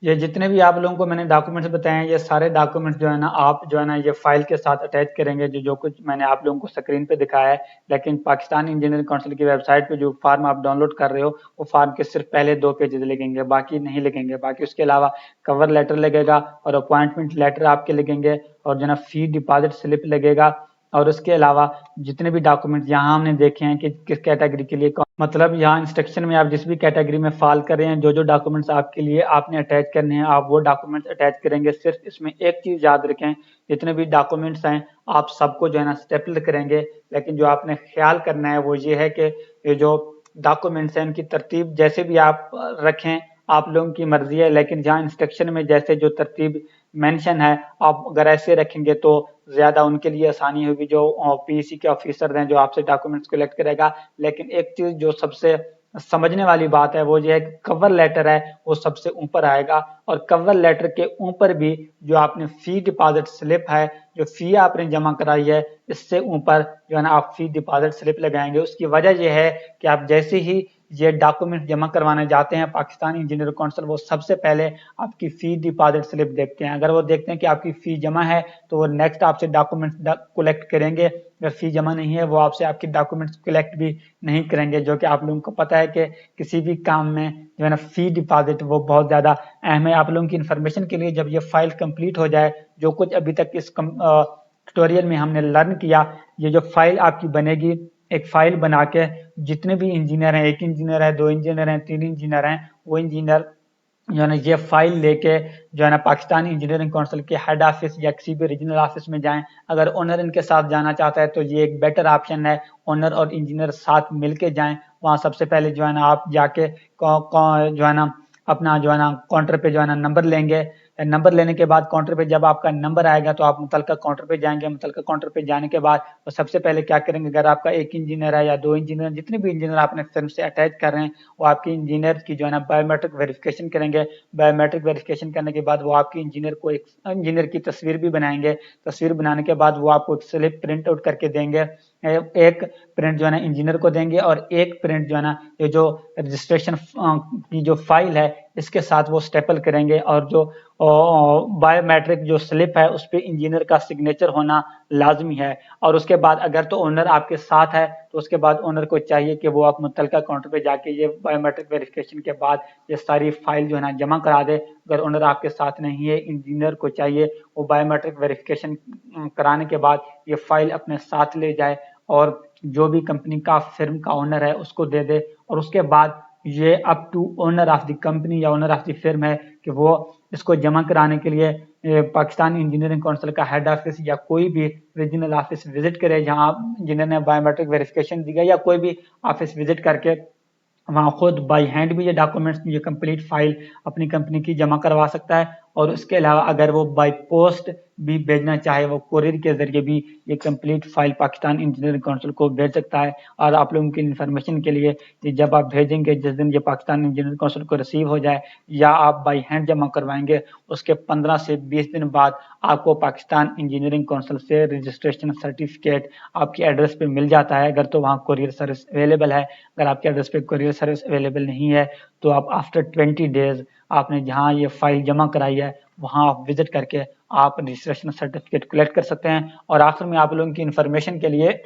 ये जितने भी आप लोगों को मैंने डॉक्यूमेंट्स बताए हैं, ये सारे डॉक्यूमेंट्स जो है ना आप जो है ना ये फाइल के साथ अटैच करेंगे, जो जो कुछ मैंने आप लोगों को स्क्रीन पे दिखाया है। लेकिन पाकिस्तान इंजीनियरिंग काउंसिल की वेबसाइट पे जो फॉर्म आप डाउनलोड कर रहे हो, वो फॉर्म के सिर्फ पहले 2 पेजेस लगेंगे, बाकी नहीं लगेंगे। बाकी उसके अलावा कवर लेटर लगेगा और अपॉइंटमेंट लेटर आपके लगेंगे, और जो है ना फी डिपॉजिट स्लिप लगेगा। और उसके अलावा जितने भी डॉक्यूमेंट यहाँ हमने देखे हैं कि किस कैटेगरी के लिए, मतलब यहाँ इंस्ट्रक्शन में आप जिस भी कैटेगरी में फॉल कर रहे हैं, जो जो डॉक्यूमेंट्स आपके लिए आपने अटैच करने हैं, आप वो डॉक्यूमेंट्स अटैच करेंगे। सिर्फ इसमें एक चीज याद रखें, जितने भी डॉक्यूमेंट्स हैं आप सबको जो है ना स्टेपल करेंगे। लेकिन जो आपने ख्याल करना है वो ये है कि ये जो डॉक्यूमेंट्स हैं इनकी तरतीब जैसे भी आप रखें, आप लोगों की मर्जी है। लेकिन जहाँ इंस्ट्रक्शन में जैसे जो तरतीब मेंशन है, आप अगर ऐसे रखेंगे तो ज्यादा उनके लिए आसानी होगी, जो पीसी के ऑफिसर हैं जो आपसे डॉक्यूमेंट्स कलेक्ट करेगा। लेकिन एक चीज जो सबसे समझने वाली बात है वो ये है कि कवर लेटर है वो सबसे ऊपर आएगा, और कवर लेटर के ऊपर भी जो आपने फी डिपॉजिट स्लिप है, जो फी आपने जमा कराई है, इससे ऊपर जो है ना आप फी डिपॉजिट स्लिप लगाएंगे। उसकी वजह यह है कि आप जैसे ही ये डॉक्यूमेंट जमा करवाने जाते हैं पाकिस्तान इंजीनियर काउंसिल, वो सबसे पहले आपकी फी डिपॉजिट स्लिप देखते हैं। अगर वो देखते हैं कि आपकी फी जमा है तो वो नेक्स्ट आपसे डॉक्यूमेंट्स कलेक्ट करेंगे। अगर फी जमा नहीं है वो आपसे आपकी डॉक्यूमेंट्स कलेक्ट भी नहीं करेंगे, जो कि आप लोगों को पता है कि किसी भी काम में जो है ना फी डिपॉजिट वो बहुत ज्यादा अहम है। आप लोगों की इन्फॉर्मेशन के लिए, जब ये फाइल कंप्लीट हो जाए, जो कुछ अभी तक इस ट्यूटोरियल में हमने लर्न किया, ये जो फाइल आपकी बनेगी, एक फाइल बना के जितने भी इंजीनियर हैं, 1 इंजीनियर है, 2 इंजीनियर हैं, 3 इंजीनियर हैं, वो इंजीनियर जो है ना ये फाइल लेके जो है ना पाकिस्तान इंजीनियरिंग काउंसिल के हेड ऑफिस या किसी भी रीजनल ऑफिस में जाएं। अगर ओनर इनके साथ जाना चाहता है तो ये एक बेटर ऑप्शन है, ओनर और इंजीनियर साथ मिलके जाएं। वहां सबसे पहले जो है ना आप जाके जो है ना अपना जो है ना काउंटर पे जो है ना नंबर लेंगे। नंबर लेने के बाद काउंटर पे जब आपका नंबर आएगा तो आप मुतलका काउंटर पे जाएंगे। मुतलका काउंटर पे जाने के बाद तो सबसे पहले क्या करेंगे, अगर आपका 1 इंजीनियर है या 2 इंजीनियर, जितने भी इंजीनियर आपने फिल्म से अटैच कर रहे हैं, वो आपकी इंजीनियर की जो है ना बायोमेट्रिक वेरिफिकेशन करेंगे। बायोमेट्रिक वेरिफिकेशन करने के बाद वो आपकी इंजीनियर को एक इंजीनियर की तस्वीर भी बनाएंगे। तस्वीर बनाने के बाद वो आपको एक स्लिप प्रिंट आउट करके देंगे। एक प्रिंट जो है ना इंजीनियर को देंगे और एक प्रिंट जो है ना ये जो रजिस्ट्रेशन की जो फाइल है इसके साथ वो स्टेपल करेंगे। और जो बायोमेट्रिक जो स्लिप है उस पर इंजीनियर का सिग्नेचर होना लाजमी है। और उसके बाद अगर तो ओनर आपके साथ है तो उसके बाद ओनर को चाहिए कि वो आप मुतलका काउंटर पे जाके ये बायोमेट्रिक वेरिफिकेशन के बाद ये सारी फाइल जो है ना जमा करा दे। अगर ओनर आपके साथ नहीं है, इंजीनियर को चाहिए वो बायोमेट्रिक वेरिफिकेशन कराने के बाद ये फाइल अपने साथ ले जाए और जो भी कंपनी का फिर्म का ओनर है उसको दे दे। और उसके बाद ये up to owner of the company या ओनर ऑफ द फिर्म है कि वो इसको जमा कराने के लिए पाकिस्तान इंजीनियरिंग काउंसिल का हेड ऑफिस या कोई भी रीजनल ऑफिस विजिट करे, जहां जिन्होंने बायोमेट्रिक वेरिफिकेशन दिया, या कोई भी ऑफिस विजिट करके वहां खुद बाई हैंड भी ये डॉक्यूमेंट्स, ये कंप्लीट फाइल अपनी कंपनी की जमा करवा सकता है। और उसके अलावा अगर वो बाई पोस्ट भी भेजना चाहे, वो कोरियर के जरिए भी ये complete file Pakistan engineering council को भेज सकता है। और आप लोगों की इन्फॉर्मेशन के लिए कि जब आप भेजेंगे, जिस दिन ये पाकिस्तान इंजीनियरिंग काउंसिल को रिसीव हो जाए या आप बाई हैंड जमा करवाएंगे, उसके 15 से 20 दिन बाद आपको पाकिस्तान इंजीनियरिंग काउंसिल से रजिस्ट्रेशन सर्टिफिकेट आपके एड्रेस पे मिल जाता है, अगर तो वहाँ कोरियर सर्विस अवेलेबल है। अगर आपके एड्रेस पे कोरियर सर्विस अवेलेबल नहीं है तो आप आफ्टर 20 डेज आपने जहाँ ये फाइल जमा कराई है वहाँ आप विजिट करके आप रजिस्ट्रेशन सर्टिफिकेट कलेक्ट कर सकते हैं। और आखिर में आप लोगों की इन्फॉर्मेशन के लिए,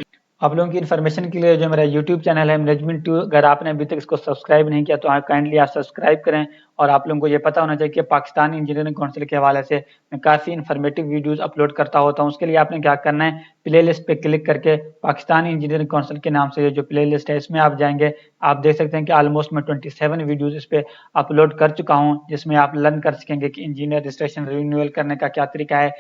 जो मेरा यूट्यूब चैनल है मैनेजमेंट 2, अगर आपने अभी तक इसको सब्सक्राइब नहीं किया तो आप काइंडली आप सब्सक्राइब करें। और आप लोगों को ये पता होना चाहिए कि पाकिस्तान इंजीनियरिंग काउंसिल के हवाले से मैं काफ़ी इन्फॉर्मेटिव वीडियोस अपलोड करता होता हूँ। उसके लिए आपने क्या करना है, प्ले लिस्ट पे क्लिक करके पाकिस्तान इंजीनियरिंग काउंसिल के नाम से ये जो प्ले लिस्ट है इसमें आप जाएंगे। आप देख सकते हैं कि ऑलमोस्ट मैं 27 वीडियोज इस पे अपलोड कर चुका हूँ, जिसमें आप लर्न कर सकेंगे कि इंजीनियर रजिस्ट्रेशन रिन्यूअल करने का क्या तरीका है,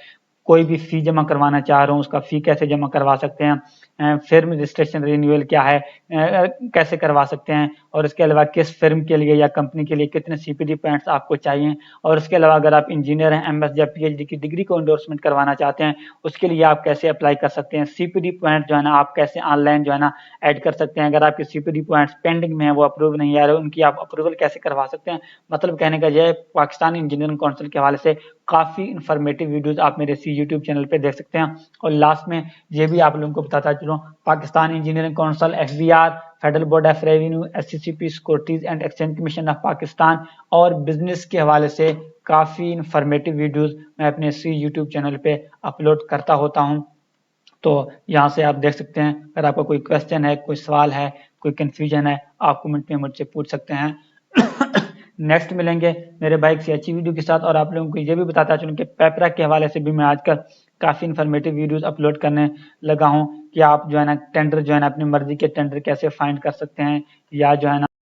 कोई भी फी जमा करवाना चाह रहा हूँ उसका फी कैसे जमा करवा सकते हैं, फिर्म रजिस्ट्रेशन रिन्यूअल क्या है, कैसे करवा सकते हैं, और इसके अलावा किस फिर्म के लिए या कंपनी के लिए कितने सीपीडी पॉइंट्स आपको चाहिए। और इसके अलावा अगर आप इंजीनियर हैं, एमएस या पीएचडी की डिग्री को एंडोर्समेंट करवाना चाहते हैं, उसके लिए आप कैसे अप्लाई कर सकते हैं। सीपीडी पॉइंट जो है ना आप कैसे ऑनलाइन जो है ना ऐड कर सकते हैं। अगर आपके सीपीडी पॉइंट्स पेंडिंग में है, वो अप्रूव नहीं आ रहे, उनकी आप अप्रूवल कैसे करवा सकते हैं। मतलब कहने का यह पाकिस्तान इंजीनियरिंग काउंसिल के हवाले से काफी इन्फॉर्मेटिव वीडियोस आप मेरे इसी यूट्यूब चैनल पे देख सकते हैं। और लास्ट में ये भी आप लोगों को बताता चलूं, Pakistan engineering council FBR federal board of revenue, SCCP, securities and exchange commission of Pakistan और बिजनेस के हवाले से काफ़ी इंफॉर्मेटिव वीडियोस मैं अपने इसी यूट्यूब चैनल पे अपलोड करता होता हूं। तो यहाँ से आप देख सकते हैं, अगर आपका कोई क्वेश्चन है, कोई सवाल है, कोई कंफ्यूजन है, आप कमेंट में मुझसे पूछ सकते हैं। नेक्स्ट मिलेंगे मेरे भाई की अच्छी वीडियो के साथ, और आप लोगों को ये भी बताता चलूं कि पेपरा के हवाले से भी मैं आजकल काफ़ी इन्फॉर्मेटिव वीडियोस अपलोड करने लगा हूं कि आप जो है ना टेंडर जो है ना अपनी मर्जी के टेंडर कैसे फाइंड कर सकते हैं, या जो है ना